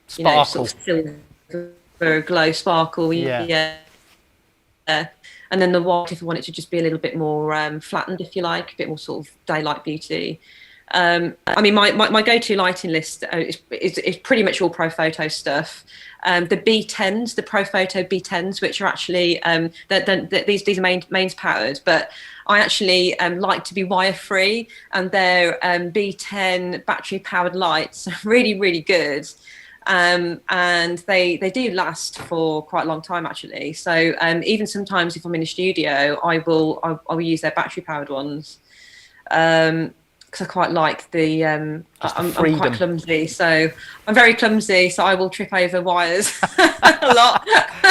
sparkle. Sort of silver glow sparkle. Yeah. And then the white if I want it to just be a little bit more flattened, if you like, a bit more sort of daylight beauty. I mean, my go-to lighting list is pretty much all ProPhoto stuff. The B10s, the ProPhoto B10s, which are actually these are mains powered, but I actually like to be wire-free, and their B10 battery-powered lights are really, really good. And they do last for quite a long time, actually. So even sometimes if I'm in a studio, I will use their battery-powered ones. Because I quite like I'm quite clumsy, so I'm very clumsy, so I will trip over wires a lot.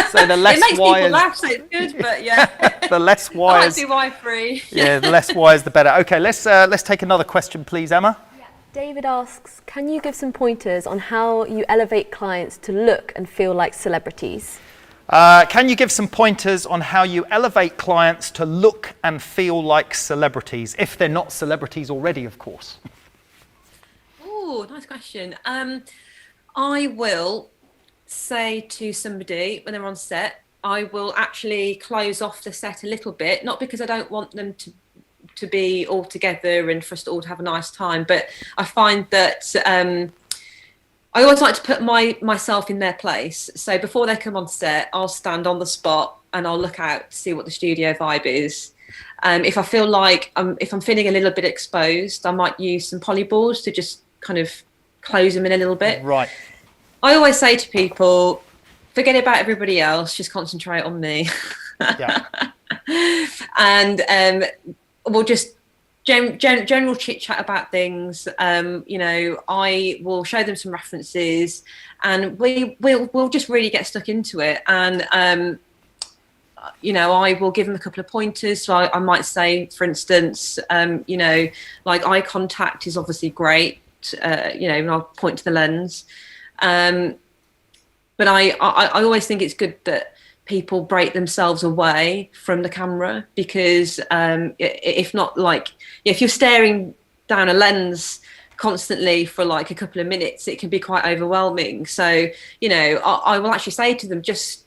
So the less it makes wires, people laugh, so it's good, but yeah. The less wires. I like to be wire free. Yeah, the less wires, the better. Okay, let's take another question, please, Emma. Yeah. David asks, can you give some pointers on how you elevate clients to look and feel like celebrities? Can you give some pointers on how you elevate clients to look and feel like celebrities, if they're not celebrities already, of course? Oh, nice question. I will say to somebody when they're on set, I will actually close off the set a little bit, not because I don't want them to be all together and for us all to have a nice time, but I find that I always like to put myself in their place. So before they come on set, I'll stand on the spot and I'll look out to see what the studio vibe is. If I feel like if I'm feeling a little bit exposed, I might use some polyboards to just kind of close them in a little bit. Right. I always say to people, forget about everybody else, just concentrate on me. Yeah. And we'll just general chit chat about things. I will show them some references, and we'll just really get stuck into it. And I will give them a couple of pointers. So I might say, for instance, like eye contact is obviously great. And I'll point to the lens. But I always think it's good that people break themselves away from the camera, because if not, like if you're staring down a lens constantly for like a couple of minutes, it can be quite overwhelming. So I will actually say to them, just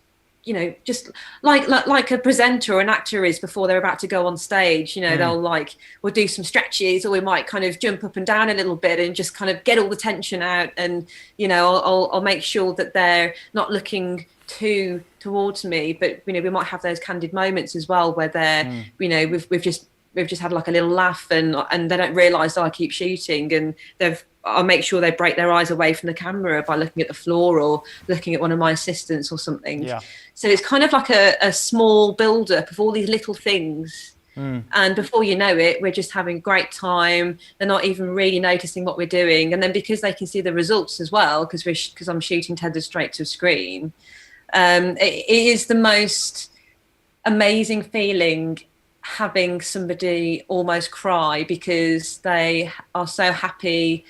like a presenter or an actor is before they're about to go on stage, we'll do some stretches, or we might kind of jump up and down a little bit and just kind of get all the tension out. And I'll make sure that they're not looking too towards me, but we might have those candid moments as well where they're we've just had like a little laugh, and they don't realize I keep shooting, and I'll make sure they break their eyes away from the camera by looking at the floor or looking at one of my assistants or something. Yeah. So it's kind of like a small build up of all these little things. And before you know it, we're just having a great time. They're not even really noticing what we're doing. And then because they can see the results as well, because I'm shooting tethered straight to a screen, it is the most amazing feeling having somebody almost cry because they are so happy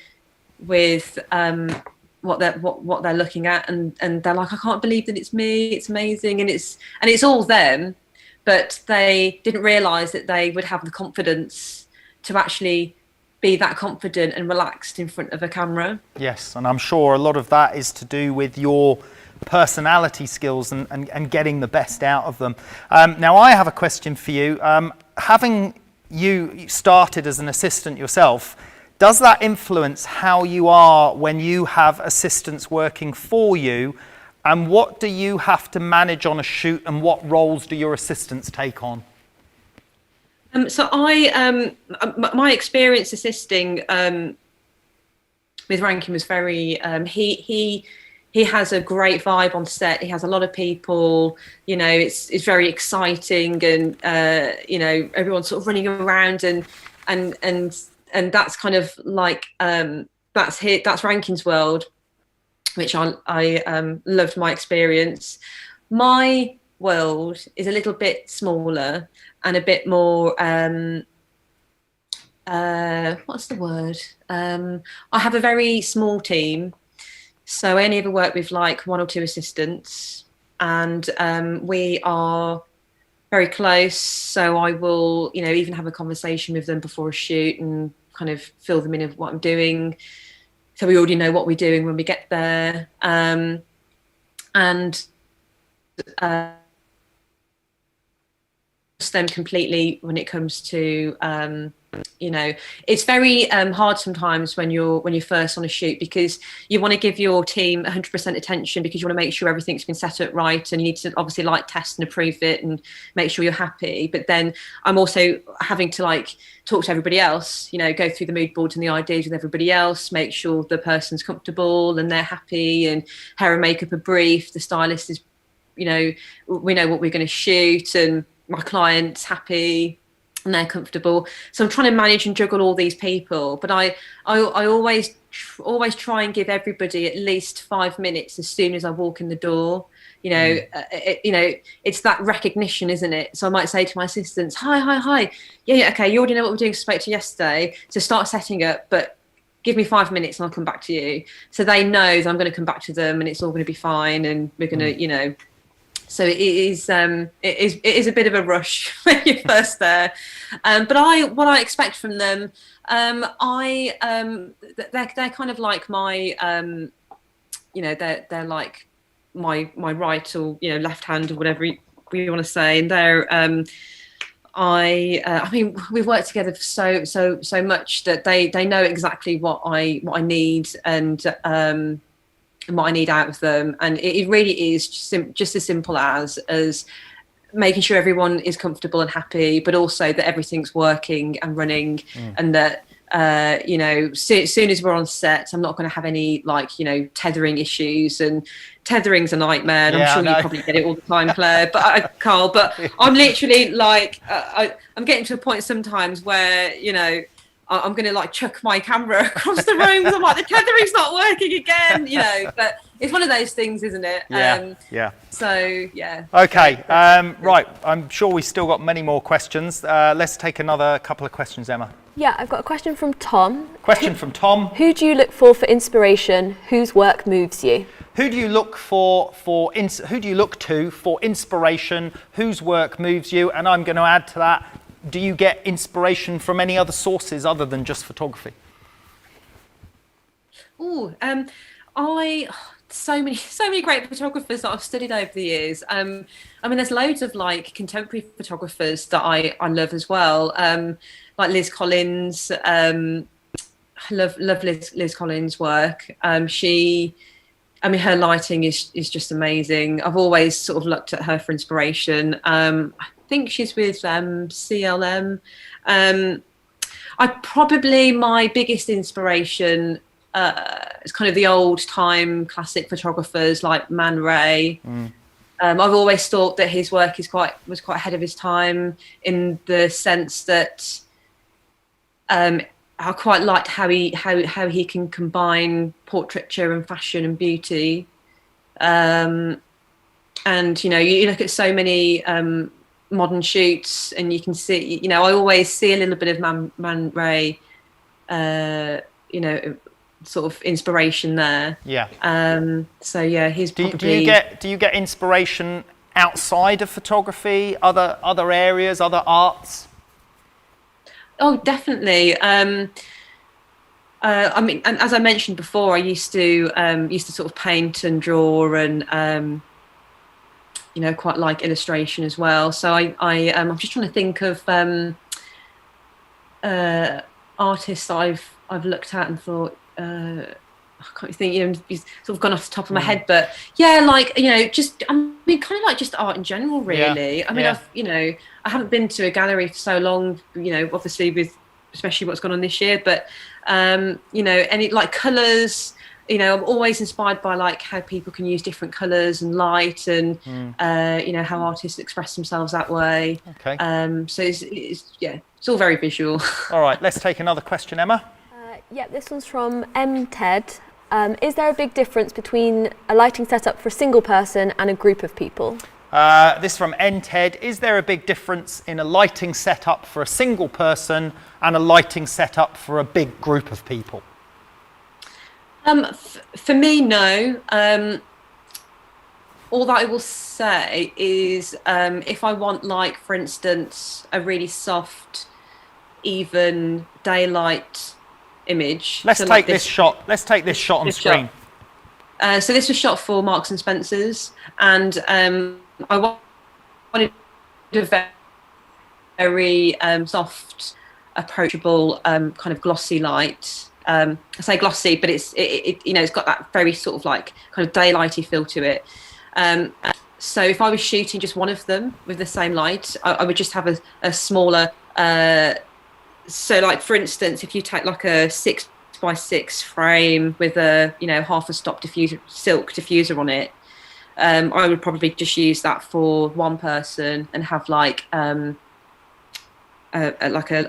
with what they're looking at, and they're like, I can't believe that it's me, it's amazing, and it's all them, but they didn't realize that they would have the confidence to actually be that confident and relaxed in front of a camera. Yes, and I'm sure a lot of that is to do with your personality skills and getting the best out of them. Now I have a question for you. Having you started as an assistant yourself, does that influence how you are when you have assistants working for you, and what do you have to manage on a shoot, and what roles do your assistants take on? So my experience assisting Rankin was very he has a great vibe on set. He has a lot of people, it's very exciting, and everyone's sort of running around, and that's kind of like that's Rankin's world, which I loved my experience. My world is a little bit smaller and a bit more what's the word? I have a very small team, so I only ever work with like 1 or 2 assistants, and we are very close. So I will, even have a conversation with them before a shoot and kind of fill them in of what I'm doing. So we already know what we're doing when we get there, and them completely when it comes to it's very hard sometimes when you're first on a shoot, because you want to give your team 100% attention, because you want to make sure everything's been set up right, and you need to obviously like test and approve it and make sure you're happy. But then I'm also having to like talk to everybody else, go through the mood boards and the ideas with everybody else, make sure the person's comfortable and they're happy, and hair and makeup are brief, the stylist is, we know what we're going to shoot, and my client's happy and they're comfortable. So I'm trying to manage and juggle all these people, but I always try and give everybody at least 5 minutes as soon as I walk in the door. It's that recognition, isn't it? So I might say to my assistants, hi, yeah, okay, you already know what we're doing, spoke to yesterday, so start setting up, but give me 5 minutes and I'll come back to you. So they know that I'm going to come back to them and it's all going to be fine, and we're going to, so it is a bit of a rush when you're first there, but what I expect from them, they're kind of like my they're like my right or left hand or whatever you want to say, and they're I mean, we've worked together for so much that they know exactly what I need, and what I need out of them, and it really is just as simple as making sure everyone is comfortable and happy, but also that everything's working and running, and that soon as we're on set, I'm not going to have any tethering issues, and tethering's a nightmare, and I'm sure you probably get it all the time, Claire, Karl, but I'm literally like I'm getting to a point sometimes where I'm going to chuck my camera across the room because I'm like, the tethering's not working again, but it's one of those things, isn't it? Yeah. So, yeah. Okay, right. I'm sure we've still got many more questions. Let's take another couple of questions, Emma. Yeah, I've got a question from Tom. Who do you look for inspiration? Whose work moves you? Who do you look who do you look to for inspiration? Whose work moves you? And I'm going to add to that, do you get inspiration from any other sources other than just photography? So many great photographers that I've studied over the years. I mean, there's loads of contemporary photographers that I love as well. Like Liz Collins. I love Liz Collins' work. Her lighting is just amazing. I've always sort of looked at her for inspiration. I think she's with CLM. My biggest inspiration is kind of the old time classic photographers like Man Ray. I've always thought that his work was quite ahead of his time, in the sense that I quite liked how he can combine portraiture and fashion and beauty. And you look at so many modern shoots, and you can see, I always see a little bit of Man Ray, sort of inspiration there. Yeah. So yeah, he's probably. Do you get inspiration outside of photography, other areas, other arts? Oh, definitely. I mean, and as I mentioned before, I used to sort of paint and draw, and quite like illustration as well. So I'm just trying to think of artists I've looked at and thought, I can't think, he's sort of gone off the top of my head, but yeah, just, I mean, kind of like just art in general, really. I mean, I haven't been to a gallery for so long, obviously with especially what's gone on this year. But you know, any like colours. You know, I'm always inspired by like how people can use different colours and light, and you know, how artists express themselves that way. Okay. So it's all very visual. All right, let's take another question, Emma. Yeah, this one's from Ted. Is there a big difference between a lighting setup for a single person and a group of people? This from Ted. Is there a big difference in a lighting setup for a single person and a lighting setup for a big group of people? For me, no. All that I will say is if I want, like, for instance, a really soft, even daylight image. Let's take this shot. Let's take this shot on screen. So this was shot for Marks and Spencer's, and I wanted a very soft, approachable, kind of glossy light. I say glossy, but it you know, it's got that very sort of like kind of daylighty feel to it. So if I was shooting just one of them with the same light, I would just have a smaller. So like, for instance, if you take like a 6x6 frame with a, you know, half a stop diffuser, silk diffuser on it, I would probably just use that for one person and have like a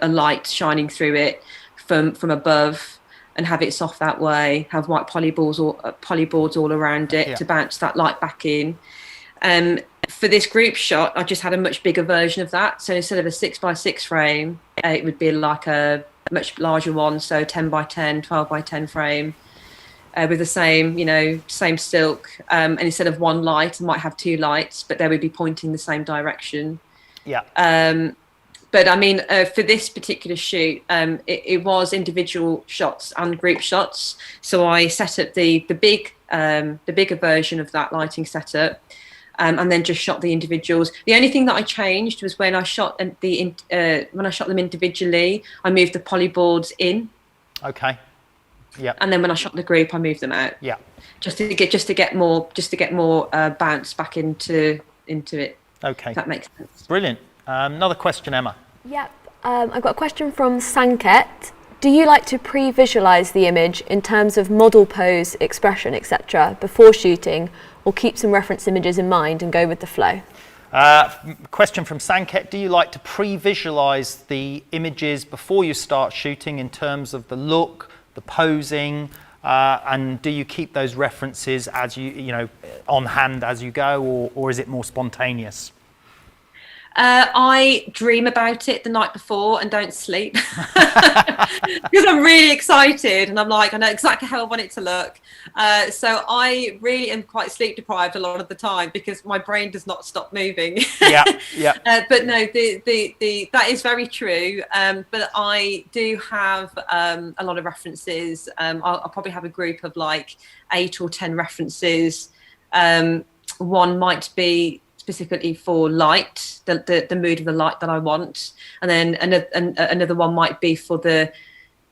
light shining through it from above, and have it soft that way, have white polyboards all around it to bounce that light back in. For this group shot, I just had a much bigger version of that. So instead of a 6x6 frame, it would be like a much larger one, so 10x10, 12x10 frame, with the same, you know, same silk. And instead of one light, I might have two lights, but they would be pointing the same direction. Yeah. But I mean, for this particular shoot, it was individual shots and group shots. So I set up the bigger version of that lighting setup, and then just shot the individuals. The only thing that I changed was when I shot them individually, I moved the polyboards in. Okay. Yeah. And then when I shot the group, I moved them out. Yeah. Just to get more bounce back into it. Okay. If that makes sense. Brilliant. Another question, Emma. Yep. I've got a question from Sanket. Do you like to pre-visualize the image in terms of model pose, expression, etc. before shooting, or keep some reference images in mind and go with the flow? Question from Sanket. Do you like to pre-visualize the images before you start shooting in terms of the look, the posing, and do you keep those references as you know, on hand as you go, or is it more spontaneous? I dream about it the night before and don't sleep because I'm really excited and I'm like, I know exactly how I want it to look. So I really am quite sleep deprived a lot of the time because my brain does not stop moving. Yeah, yeah. But no, that is very true. But I do have a lot of references. I'll probably have a group of like 8 or 10 references. One might be specifically for light, the mood of the light that I want, and then another one might be for the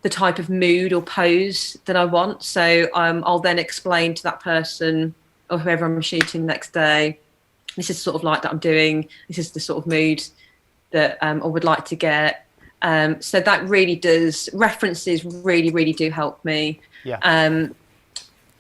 type of mood or pose that I want. So I'll then explain to that person or whoever I'm shooting the next day, this is the sort of light that I'm doing, this is the sort of mood that I would like to get. So that really does, references really do help me. Yeah.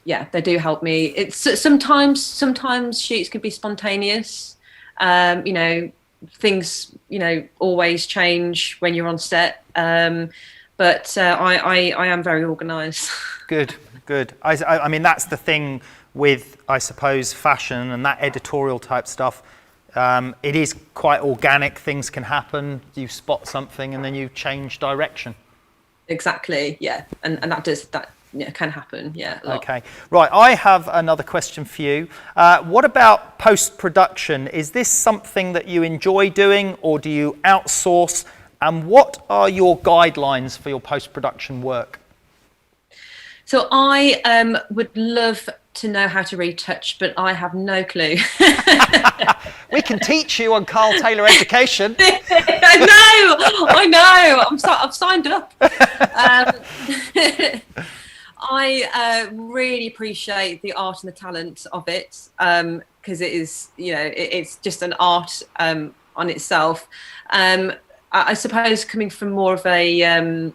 Yeah, they do help me. It's sometimes shoots can be spontaneous. You know, things, you know, always change when you're on set. But I am very organised. Good. I mean, that's the thing with, I suppose, fashion and that editorial type stuff. It is quite organic. Things can happen. You spot something and then you change direction. Exactly. Yeah, and that. Yeah, can happen. Yeah. Okay. Right. I have another question for you. What about post-production? Is this something that you enjoy doing, or do you outsource? And what are your guidelines for your post-production work? So I would love to know how to retouch, but I have no clue. We can teach you on Karl Taylor Education. I know. I've signed up. I really appreciate the art and the talent of it, because it is, you know, it's just an art on itself. I suppose coming from more of a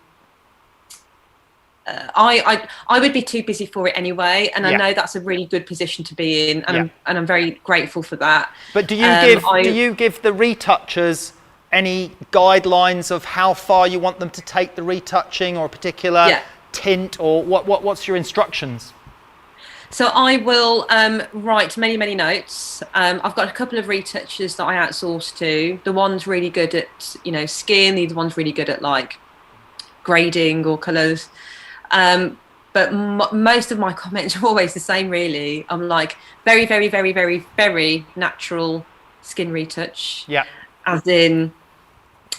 I would be too busy for it anyway, and I know that's a really good position to be in, and I'm very grateful for that. But do you give the retouchers any guidelines of how far you want them to take the retouching, or a particular tint, or what's your instructions? So I will write many notes. I've got a couple of retouchers that I outsource to. The one's really good at skin. The one's really good at like grading or colours. But most of my comments are always the same, really. I'm like very natural skin retouch. Yeah. As in,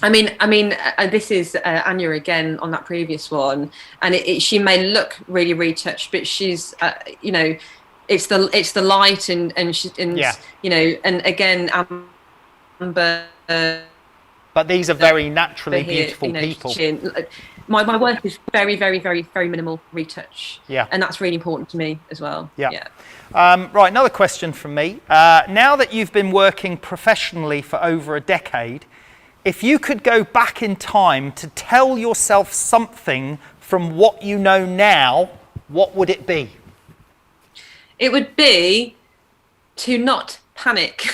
I mean, this is Anya again on that previous one, and she may look really retouched, but she's, it's the light and and again, Amber. But these are very naturally beautiful people. My work is very minimal retouch. Yeah. And that's really important to me as well. Yeah. Right, another question from me. Now that you've been working professionally for over a decade, if you could go back in time to tell yourself something from what you know now, what would it be? It would be to not panic.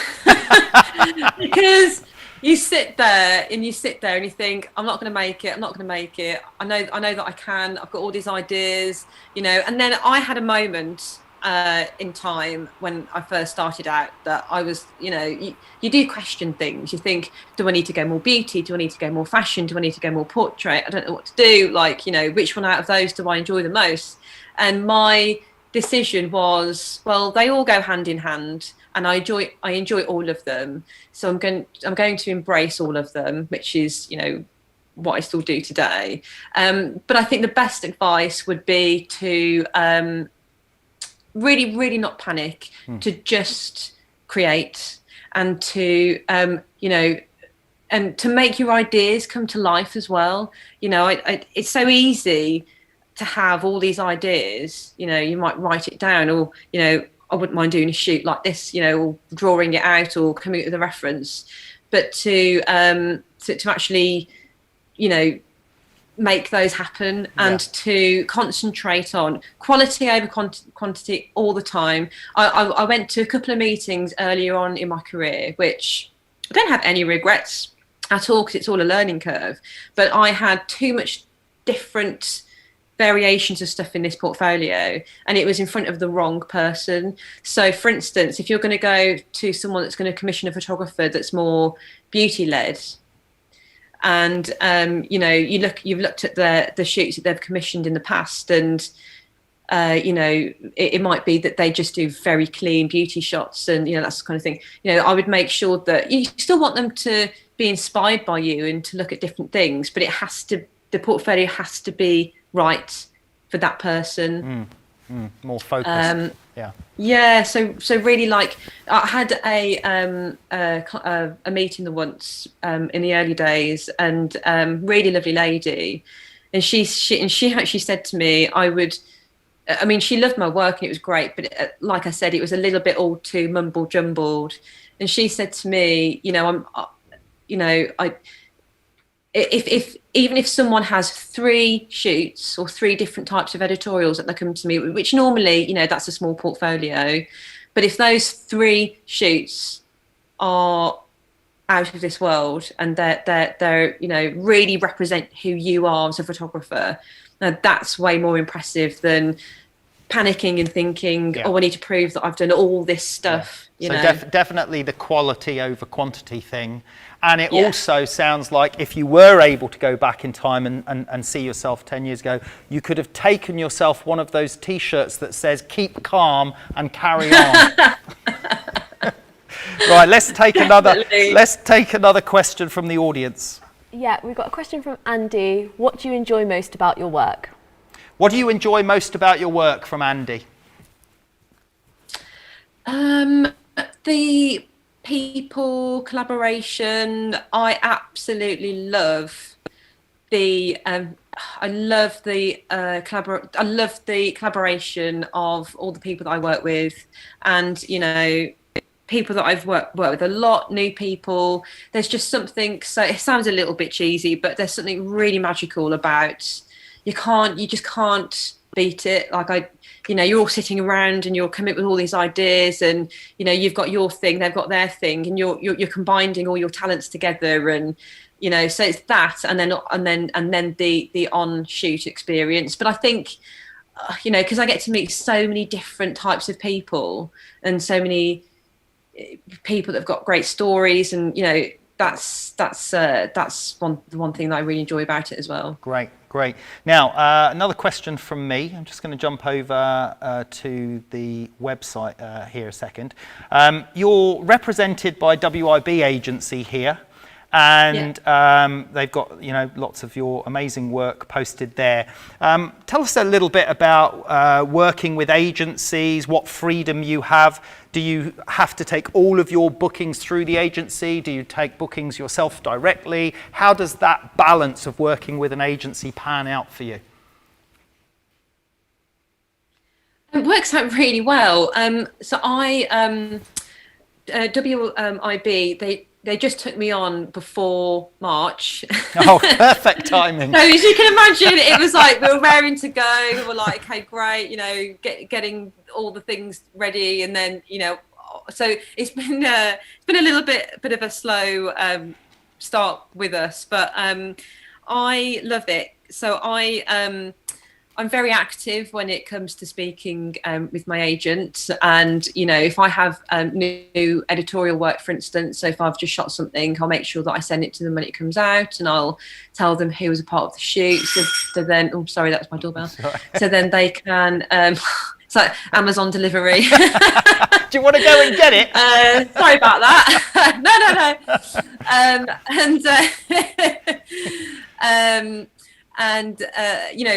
Because you sit there and you think, I'm not going to make it. I know that I can. I've got all these ideas, And then I had a moment in time when I first started out that I was, you do question things. You think, do I need to go more beauty? Do I need to go more fashion? Do I need to go more portrait? I don't know what to do. Like, which one out of those do I enjoy the most? And my decision was, well, they all go hand in hand. And I enjoy all of them, so I'm going to embrace all of them, which is what I still do today. But I think the best advice would be to really not panic, to just create, and to and to make your ideas come to life as well. It's so easy to have all these ideas. You might write it down, or I wouldn't mind doing a shoot like this, or drawing it out or coming up with a reference, but to actually, make those happen, and to concentrate on quality over quantity all the time. I went to a couple of meetings earlier on in my career, which I don't have any regrets at all, because it's all a learning curve, but I had too much different variations of stuff in this portfolio, and it was in front of the wrong person. So for instance, if you're going to go to someone that's going to commission a photographer that's more beauty led, and you've looked at the shoots that they've commissioned in the past, and it might be that they just do very clean beauty shots, and that's the kind of thing. I would make sure that you still want them to be inspired by you and to look at different things, but the portfolio has to be right for that person. More focused. So really, like, I had a meeting once in the early days, and really lovely lady, and she actually said to me, she loved my work and it was great, but like I said, it was a little bit all too mumble jumbled, and she said to me, even if someone has 3 shoots or 3 different types of editorials that they come to me, which normally, that's a small portfolio, but if those 3 shoots are out of this world and they're really represent who you are as a photographer, now that's way more impressive than panicking and thinking, I need to prove that I've done all this stuff. So definitely the quality over quantity thing. And it also sounds like if you were able to go back in time and see yourself 10 years ago, you could have taken yourself one of those T-shirts that says "Keep calm and carry on." Right, let's take another question from the audience. Yeah, we've got a question from Andy. What do you enjoy most about your work? What do you enjoy most about your work, from Andy? The people, collaboration. I absolutely love the collaboration of all the people that I work with, and people that I've worked with a lot, new people. There's just something. So it sounds a little bit cheesy, but there's something really magical about. You just can't beat it. Like you're all sitting around and you're coming up with all these ideas, and you've got your thing, they've got their thing, and you're combining all your talents together, and so it's that, and then the on shoot experience. But I think because I get to meet so many different types of people and so many people that have got great stories, and that's one thing that I really enjoy about it as well. Great. Now, another question from me. I'm just going to jump over to the website here a second. You're represented by WIB agency here, and they've got lots of your amazing work posted there. Tell us a little bit about working with agencies, what freedom you have. Do you have to take all of your bookings through the agency? Do you take bookings yourself directly? How does that balance of working with an agency pan out for you? It works out really well. So WIB, they just took me on before March. Oh, perfect timing. So as you can imagine, it was like we were raring to go. We were like, okay, great, getting all the things ready, and then so it's been a little bit of a slow start with us, but I love it. So I'm very active when it comes to speaking with my agent, and if I have new editorial work, for instance, so if I've just shot something, I'll make sure that I send it to them when it comes out, and I'll tell them who was a part of the shoot, so then oh sorry, that was my doorbell. So then they can it's like Amazon delivery. Do you want to go and get it? Sorry about that.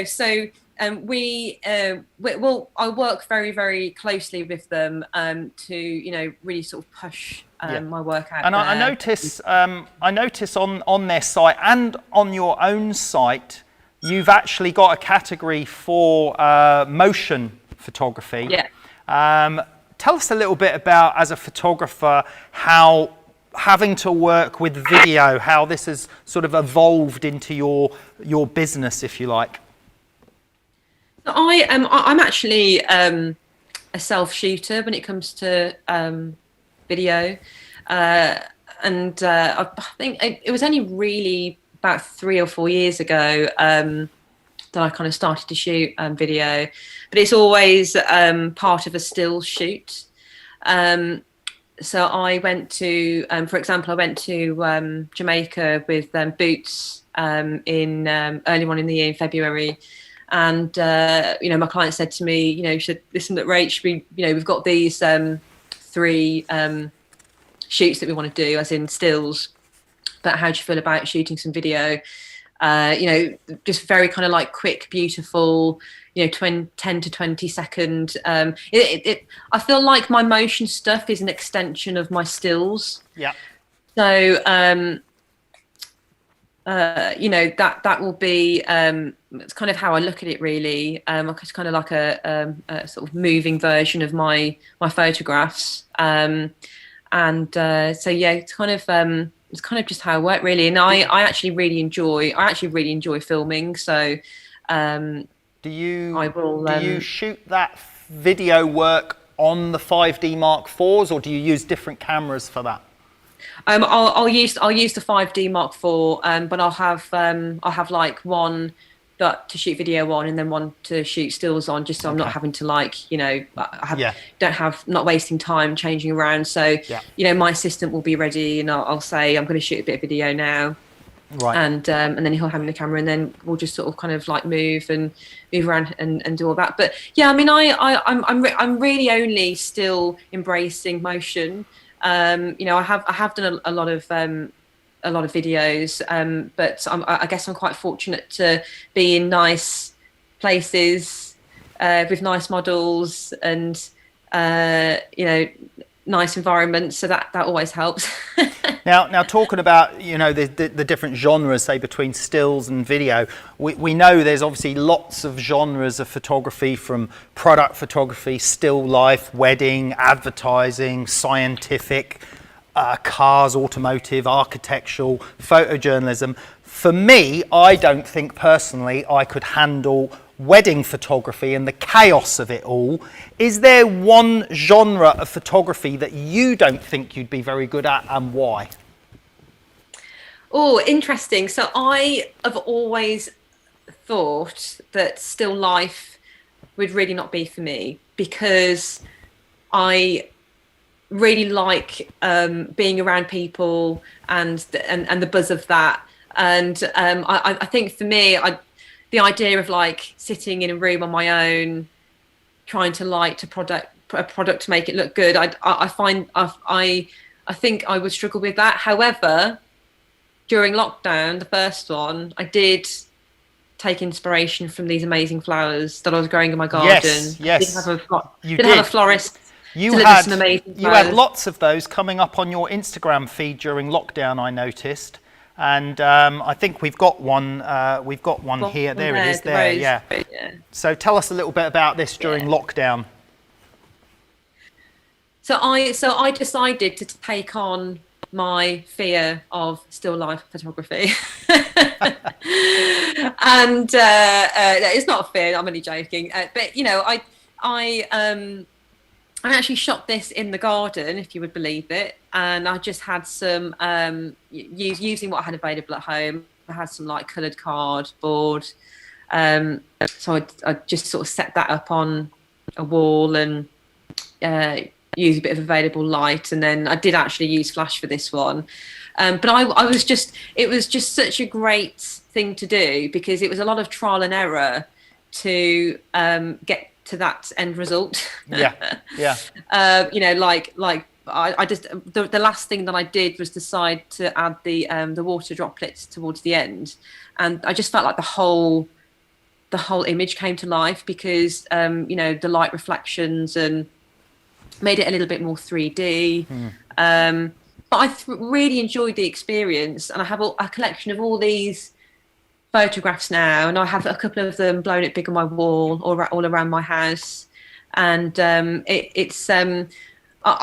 So I work very, very closely with them to really sort of push my work out. And I notice on their site and on your own site, you've actually got a category for motion photography. Yeah. Tell us a little bit about, as a photographer, how having to work with video, how this has sort of evolved into your business, if you like. I'm actually a self-shooter when it comes to video, and I think it was only really about 3 or 4 years ago that I kind of started to shoot video, but it's always part of a still shoot. So I went to, for example, Jamaica with Boots in early on in the year, in February. And, my client said to me, she said, listen, look, Rach, we've got these 3 shoots that we want to do, as in stills, but how do you feel about shooting some video? Just very kind of like quick, beautiful, 10 to 20 second. I feel like my motion stuff is an extension of my stills. Yeah. So, that will be, it's kind of how I look at it, really. It's kind of like a sort of moving version of my photographs. So yeah, it's kind of just how I work, really. And I actually really enjoy filming. So, do you shoot that video work on the 5D Mark IVs, or do you use different cameras for that? I'll use the 5D Mark IV, but I'll have like one that to shoot video on, and then one to shoot stills on, just so I'm not having to not wasting time changing around. So my assistant will be ready, and I'll say I'm going to shoot a bit of video now, right? And then he'll hand me the camera, and then we'll just sort of kind of like move around and do all that. But yeah, I mean, I'm really only still embracing motion. I have done a lot of videos, but I guess I'm quite fortunate to be in nice places with nice models, and nice environment, so that always helps. Now talking about, you know, the different genres, say, between stills and video, we know there's obviously lots of genres of photography, from product photography, still life, wedding, advertising, scientific, cars, automotive, architectural, photojournalism. For me, I don't think personally I could handle wedding photography and the chaos of it all. Is there one genre of photography that you don't think you'd be very good at, and why? Oh, interesting. So I have always thought that still life would really not be for me, because I really like being around people and the buzz of that. And I think for me, the idea of like sitting in a room on my own, trying to light a product to make it look good, I think I would struggle with that. However, during lockdown, the first one, I did take inspiration from these amazing flowers that I was growing in my garden. Yes, yes. You did have a florist. You had lots of those coming up on your Instagram feed during lockdown, I noticed. And I think we've got one. Here. There it is. There, yeah. So tell us a little bit about this during lockdown. So I decided to take on my fear of still life photography, and it's not a fear. I'm only joking. But you know, I actually shot this in the garden, if you would believe it, and I just had some using what I had available at home. I had some like coloured cardboard, so I just sort of set that up on a wall and use a bit of available light, and then I did actually use flash for this one. But it was just such a great thing to do, because it was a lot of trial and error to get to that end result. You know, like I just the last thing that I did was decide to add the water droplets towards the end, and I just felt like the whole image came to life, because you know, the light reflections and made it a little bit more 3D. But I really enjoyed the experience, and I have a collection of all these photographs now, and I have a couple of them blown up big on my wall or all around my house. And I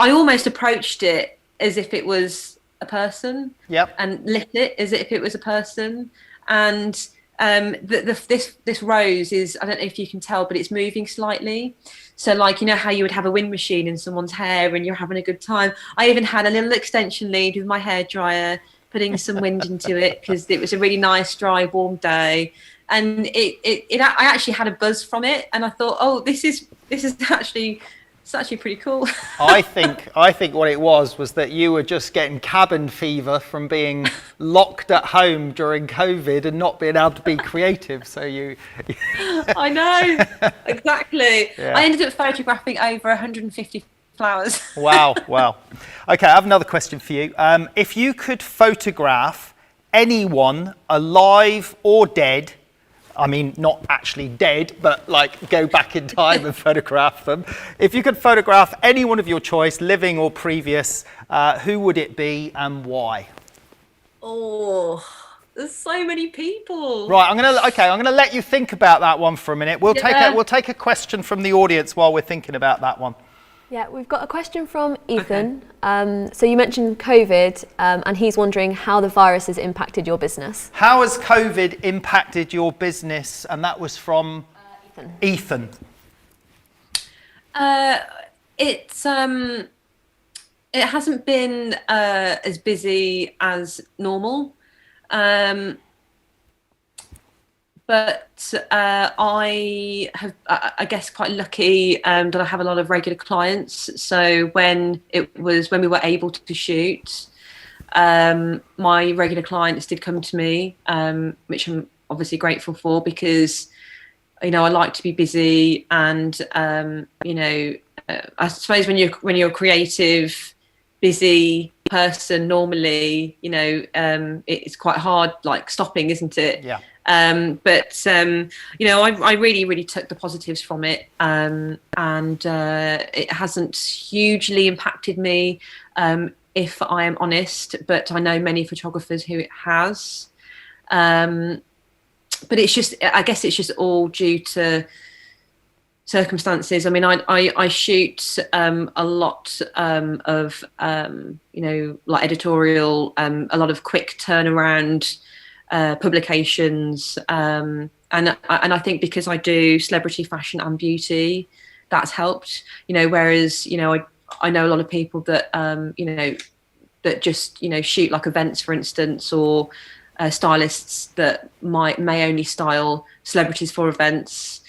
almost approached it as if it was a person. Yep. And lit it as if it was a person. And this rose is, I don't know if you can tell, but it's moving slightly. So like, you know how you would have a wind machine in someone's hair and you're having a good time. I even had a little extension lead with my hairdryer, putting some wind into it, because it was a really nice, dry, warm day, and I actually had a buzz from it, and I thought, oh, this is actually pretty cool. I think what it was that you were just getting cabin fever from being locked at home during COVID and not being able to be creative. So you. I know, exactly. Yeah. I ended up photographing over 150 flowers. Wow. Okay, I have another question for you. If you could photograph anyone, alive or dead, I mean, not actually dead, but like go back in time and photograph them. If you could photograph anyone of your choice, living or previous, who would it be and why? Oh, there's so many people. Right, I'm gonna let you think about that one for a minute. We'll take a question from the audience while we're thinking about that one. Yeah, we've got a question from Ethan. Okay. So you mentioned COVID, and he's wondering how the virus has impacted your business. How has COVID impacted your business? And that was from Ethan. It hasn't been as busy as normal. But I guess, quite lucky that I have a lot of regular clients. So when we were able to shoot, my regular clients did come to me, which I'm obviously grateful for, because, you know, I like to be busy, and you know, I suppose when you're a creative, busy person, normally, you know, it's quite hard, like stopping, isn't it? Yeah. I really took the positives from it, and it hasn't hugely impacted me, if I am honest, but I know many photographers who it has. But I guess it's just all due to circumstances. I mean, I shoot a lot of like editorial, a lot of quick turnaround publications, and I think because I do celebrity fashion and beauty, that's helped. Whereas I know a lot of people that that just shoot like events, for instance, or stylists that may only style celebrities for events.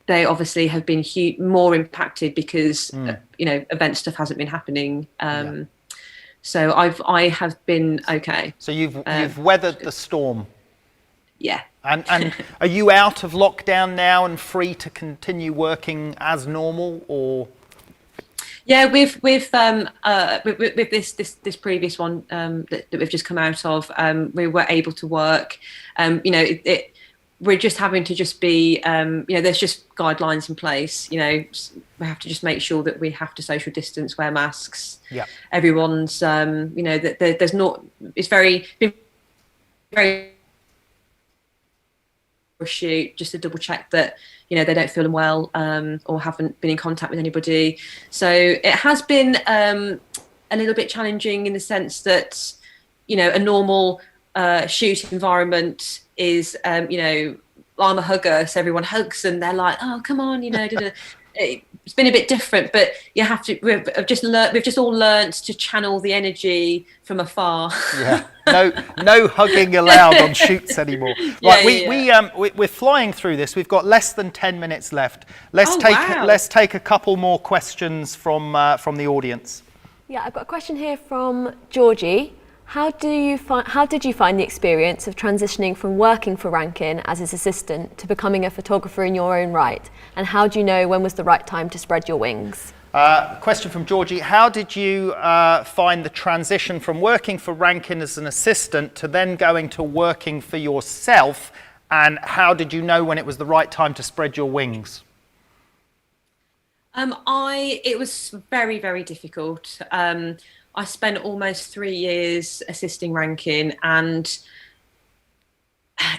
They obviously have been more impacted because event stuff hasn't been happening. So I have been okay. So you've weathered the storm. Yeah. And are you out of lockdown now and free to continue working as normal, or? Yeah, with this previous one that we've just come out of, we were able to work. We're just having to just be, there's just guidelines in place. We have to just make sure that we have to social distance, wear masks. Yeah. Everyone's, that there's not. It's very shoot just to double check that they don't feel unwell, or haven't been in contact with anybody. So it has been a little bit challenging in the sense that a normal shoot environment is I'm a hugger, so everyone hugs and they're like, oh come on, it's been a bit different, but you have to. We've just all learnt to channel the energy from afar. Yeah, no hugging allowed on shoots anymore. Right, we're flying through this. We've got less than 10 minutes left. Let's take a couple more questions from the audience. Yeah, I've got a question here from Georgie. How did you find the experience of transitioning from working for Rankin as his assistant to becoming a photographer in your own right? And how do you know when was the right time to spread your wings? Question from Georgie. How did you find the transition from working for Rankin as an assistant to then going to working for yourself? And how did you know when it was the right time to spread your wings? It was very, very difficult. I spent almost 3 years assisting Rankin, and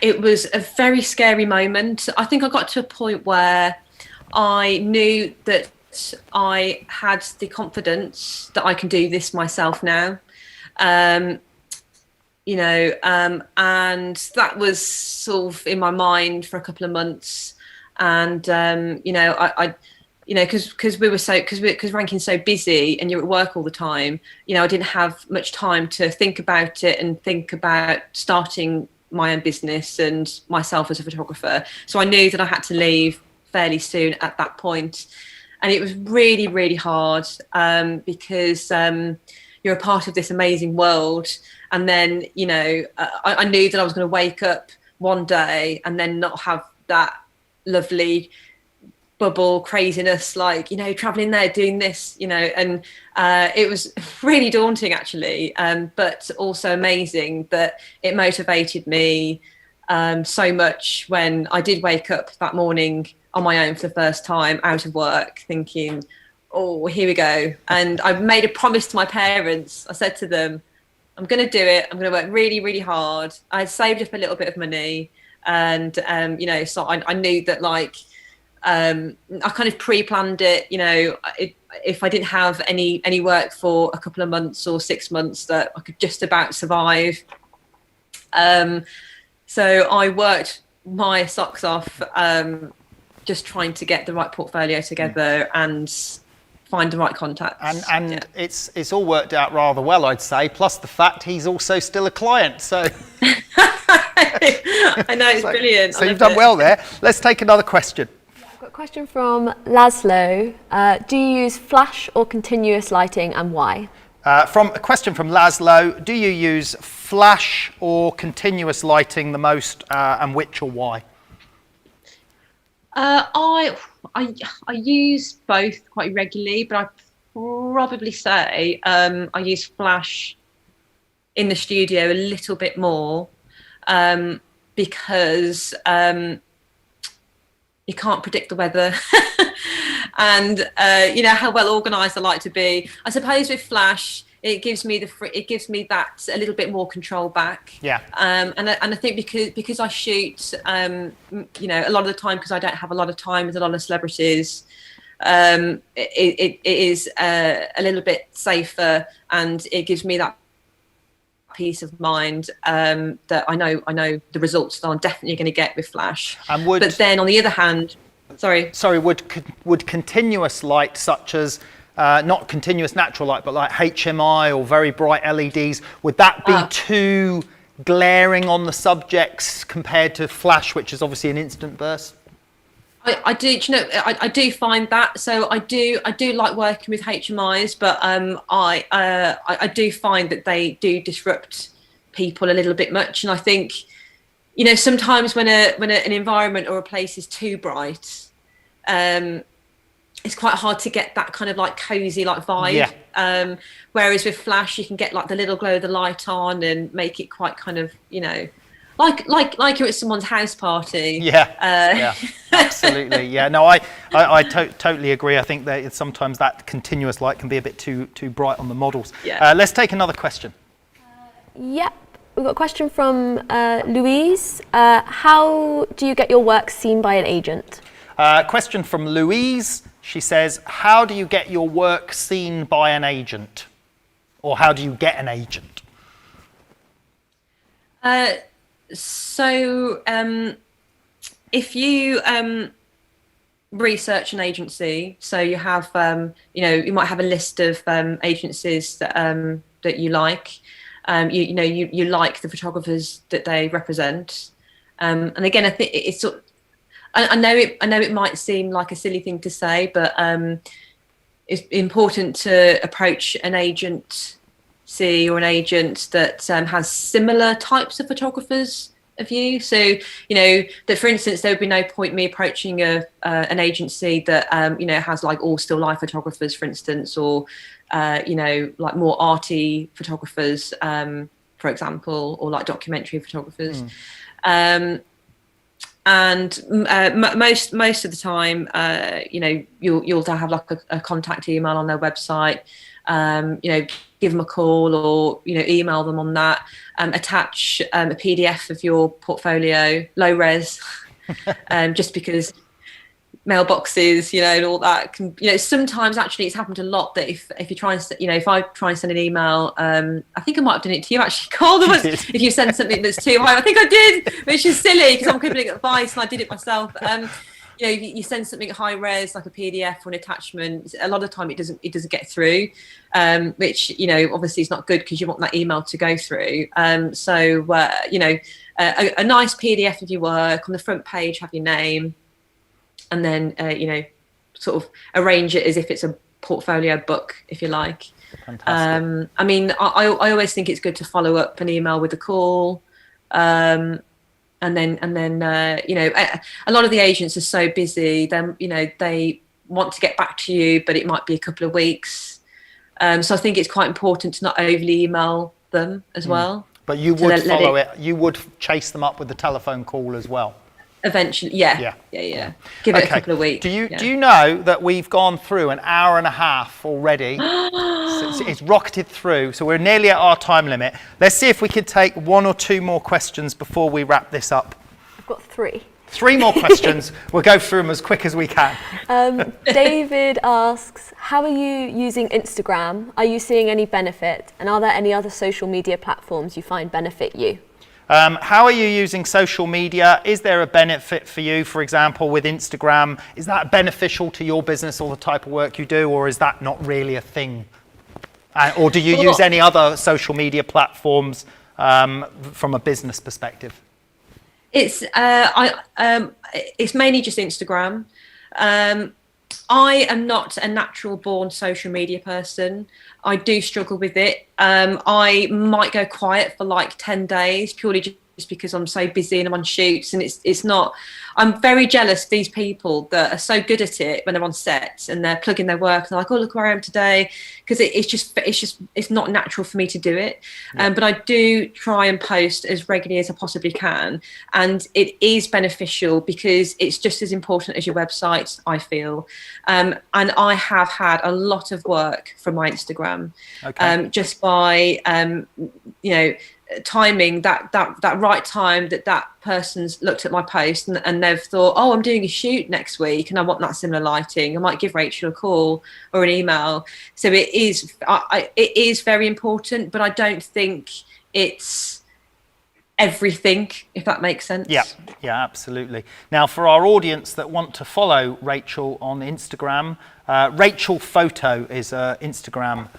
it was a very scary moment. I think I got to a point where I knew that I had the confidence that I can do this myself now. And that was sort of in my mind for a couple of months. And, because Rankin's so busy and you're at work all the time, I didn't have much time to think about it and think about starting my own business and myself as a photographer. So I knew that I had to leave fairly soon at that point. And it was really, really hard, because you're a part of this amazing world. And then, I knew that I was going to wake up one day and then not have that lovely bubble craziness, like traveling there doing this, and it was really daunting actually, but also amazing that it motivated me so much when I did wake up that morning on my own for the first time out of work thinking, oh, here we go. And I made a promise to my parents. I said to them, I'm going to do it, I'm going to work really, really hard. I had saved up a little bit of money, and so I knew that I kind of pre-planned it, if I didn't have any work for a couple of months or 6 months, that I could just about survive. So I worked my socks off, just trying to get the right portfolio together and find the right contacts. And it's all worked out rather well, I'd say, plus the fact he's also still a client, so... I know, it's brilliant. So you've done well there. Let's take another question. I've got a question from Laszlo. Do you use flash or continuous lighting, and why? From a question from Laszlo, do you use flash or continuous lighting the most, and which or why? I use both quite regularly, but I'd probably say I use flash in the studio a little bit more. because you can't predict the weather. And you know how well organised I like to be. I suppose with Flash, it gives me that a little bit more control back. Yeah. And I think because I shoot, you know, a lot of the time, because I don't have a lot of time with a lot of celebrities, it is a little bit safer, and it gives me that peace of mind that I know the results that I'm definitely going to get with Flash. But then on the other hand, would continuous light, such as not continuous natural light, but like HMI or very bright LEDs, would that be too glaring on the subjects compared to Flash, which is obviously an instant burst? I do, you know, I do find that. So I do like working with HMIs, but I do find that they do disrupt people a little bit much. And I think, you know, sometimes when an environment or a place is too bright, it's quite hard to get that kind of like cozy like vibe. Yeah. Whereas with Flash, you can get like the little glow of the light on and make it quite kind of, you know, like you're at someone's house party. Yeah, yeah, absolutely. Yeah, no, I totally agree. I think that sometimes that continuous light can be a bit too bright on the models. Yeah. Let's take another question. Yep, we've got a question from Louise. How do you get your work seen by an agent? Question from Louise. She says, how do you get your work seen by an agent? Or how do you get an agent? So if you research an agency, so you have, you know, you might have a list of agencies that you like. You like the photographers that they represent. And again, I think it's sort of, I know it might seem like a silly thing to say, but it's important to approach an agency or an agent that has similar types of photographers of you. So, you know, that for instance, there would be no point me approaching an agency that, you know, has like all still life photographers, for instance, or, you know, like more arty photographers, for example, or like documentary photographers. And most of the time, you know, you'll have like a contact email on their website. You know, give them a call or, you know, email them on that. Attach a PDF of your portfolio, low res, just because mailboxes, you know, and all that can, you know, sometimes actually it's happened a lot that if you try and, you know, if I try and send an email, I think I might have done it to you actually, Karl, if you send something that's too high, I think I did, which is silly because I'm giving advice and I did it myself. You know, you send something high res like a PDF or an attachment, a lot of the time it doesn't get through, which, you know, obviously is not good because you want that email to go through. So you know, a nice PDF of your work, on the front page have your name, and then you know, sort of arrange it as if it's a portfolio book, if you like. Fantastic. I mean, I always think it's good to follow up an email with a call. And then you know, a lot of the agents are so busy, then, you know, they want to get back to you, but it might be a couple of weeks. So I think it's quite important to not overly email them as well. But you would follow it. You would chase them up with the telephone call as well. Eventually, yeah. Give it a couple of weeks. Do you know that we've gone through an hour and a half already? It's rocketed through, so we're nearly at our time limit. Let's see if we could take one or two more questions before we wrap this up. I've got three. Three more questions. We'll go through them as quick as we can. David asks, how are you using Instagram? Are you seeing any benefit? And are there any other social media platforms you find benefit you? How are you using social media? Is there a benefit for you, for example, with Instagram? Is that beneficial to your business or the type of work you do, or is that not really a thing? Or do you use any other social media platforms from a business perspective? It's mainly just Instagram. I am not a natural born social media person. I do struggle with it. I might go quiet for like 10 days purely just because I'm so busy and I'm on shoots, and it's not. I'm very jealous of these people that are so good at it when they're on set and they're plugging their work and they're like, oh, look where I am today, because it's not natural for me to do it. But I do try and post as regularly as I possibly can, and it is beneficial because it's just as important as your website, I feel. And I have had a lot of work from my Instagram, just by timing that right time that person's looked at my post and they've thought, oh, I'm doing a shoot next week and I want that similar lighting. I might give Rachel a call or an email. So it is very important, but I don't think it's everything, if that makes sense. Yeah, absolutely. Now, for our audience that want to follow Rachel on Instagram, Rachel Photo is an Instagram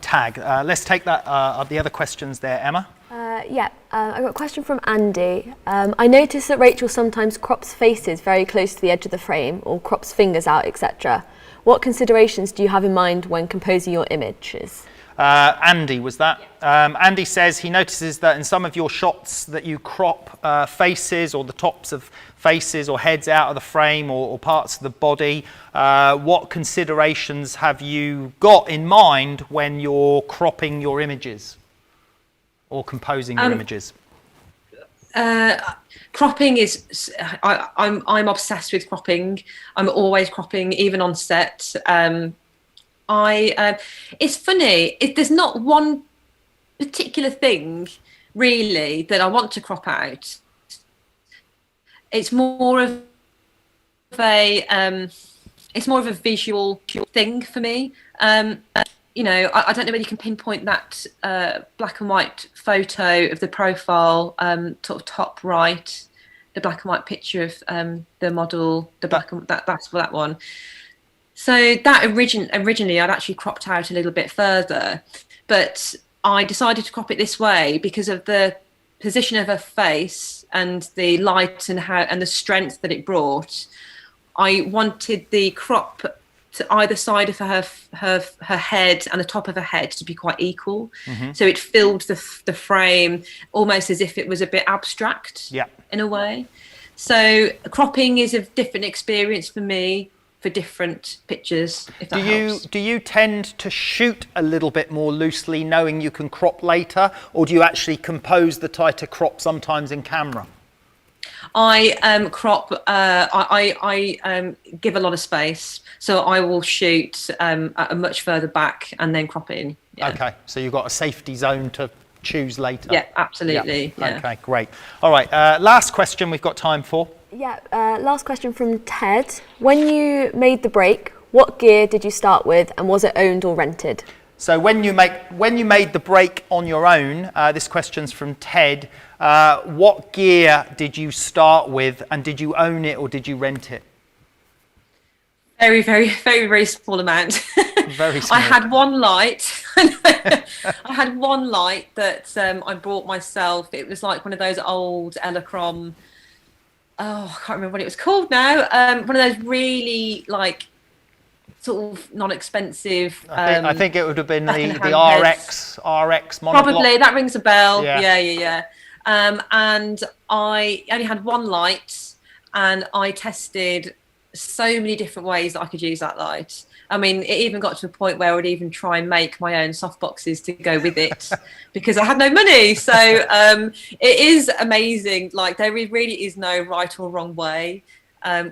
tag. Let's take that. The other questions there, Emma. I've got a question from Andy. I noticed that Rachel sometimes crops faces very close to the edge of the frame or crops fingers out, etc. What considerations do you have in mind when composing your images? Andy, was that? Andy says he notices that in some of your shots that you crop faces or the tops of faces or heads out of the frame or parts of the body. What considerations have you got in mind when you're cropping your images or composing your images? Cropping is, I'm obsessed with cropping. I'm always cropping, even on set. It's funny, there's not one particular thing really that I want to crop out. It's more of a visual thing for me. I don't know whether you can pinpoint that black and white photo of the profile, sort of top right, the black and white picture of the model, that's that one. So that originally I'd actually cropped out a little bit further, but I decided to crop it this way because of the position of her face and the light and the strength that it brought. I wanted the crop to either side of her head and the top of her head to be quite equal. Mm-hmm. So it filled the frame almost as if it was a bit abstract in a way. So cropping is a different experience for me for different pictures, if that helps. Do you tend to shoot a little bit more loosely knowing you can crop later, or do you actually compose the tighter crop sometimes in camera? I crop, I give a lot of space, so I will shoot at a much further back and then crop it in. Yeah. Okay, so you've got a safety zone to choose later. Yeah, absolutely. Yeah. Okay, great. All right, last question we've got time for. Last question from Ted. When you made the break, what gear did you start with, and was it owned or rented? So when you made the break on your own, this question's from Ted. What gear did you start with, and did you own it or did you rent it? Very, very, very, very small amount. Very small. I had one light. I had one light that I bought myself. It was like one of those old Electron. Oh, I can't remember what it was called now. One of those really sort of non-expensive. I think it would have been the RX monoblock. Probably, that rings a bell. Yeah. And I only had one light, and I tested so many different ways that I could use that light. I mean, it even got to a point where I would even try and make my own softboxes to go with it because I had no money. So it is amazing. There really is no right or wrong way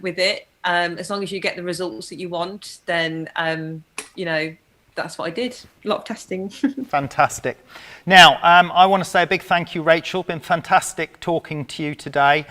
with it. As long as you get the results that you want, then, that's what I did. A lot of testing. Fantastic. Now, I want to say a big thank you, Rachel. Been fantastic talking to you today.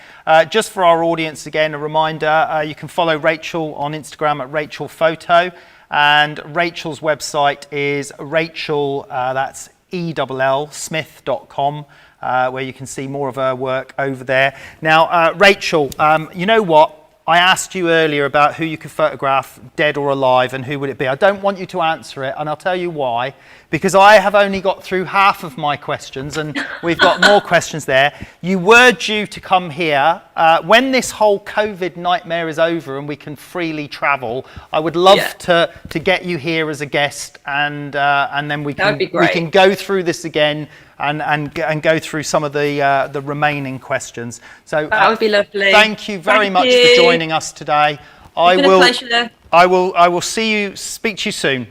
Just for our audience, again, a reminder, you can follow Rachel on Instagram at Rachel Photo. And Rachel's website is Rachel, that's ELL, Smith.com, where you can see more of her work over there. Now, Rachel, you know what? I asked you earlier about who you could photograph, dead or alive, and who would it be. I don't want you to answer it, and I'll tell you why. Because I have only got through half of my questions, and we've got more questions there. You were due to come here. When this whole COVID nightmare is over and we can freely travel, I would love to get you here as a guest, and then we can go through this again and go through some of the remaining questions. So That would be lovely. Thank you very much you. for joining us today. It's been a pleasure. I will speak to you soon.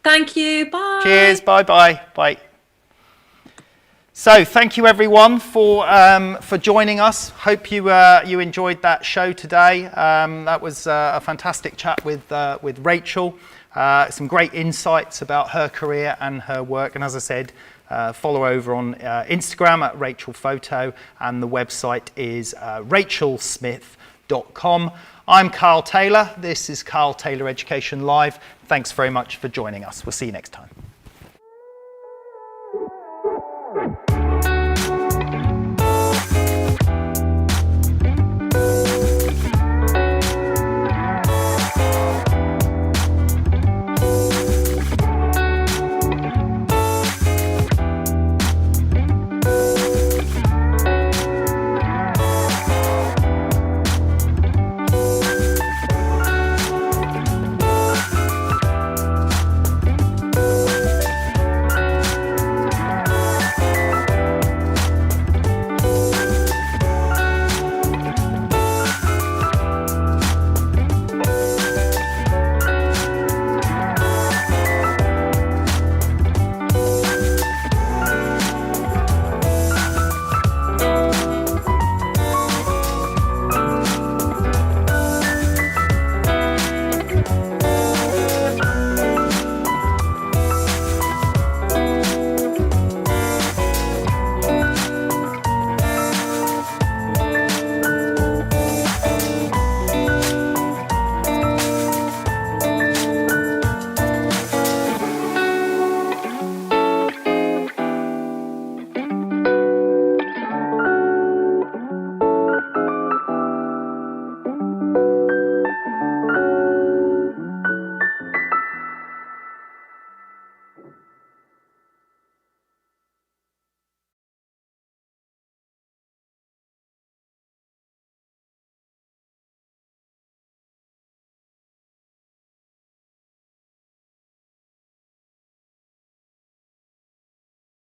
Thank you. Bye. Cheers. Bye. So thank you everyone for joining us. Hope you enjoyed that show today. That was a fantastic chat with Rachel. Some great insights about her career and her work. And as I said, follow over on Instagram at Rachel Photo, and the website is rachellsmith.com. I'm Karl Taylor. This is Karl Taylor Education Live. Thanks very much for joining us. We'll see you next time.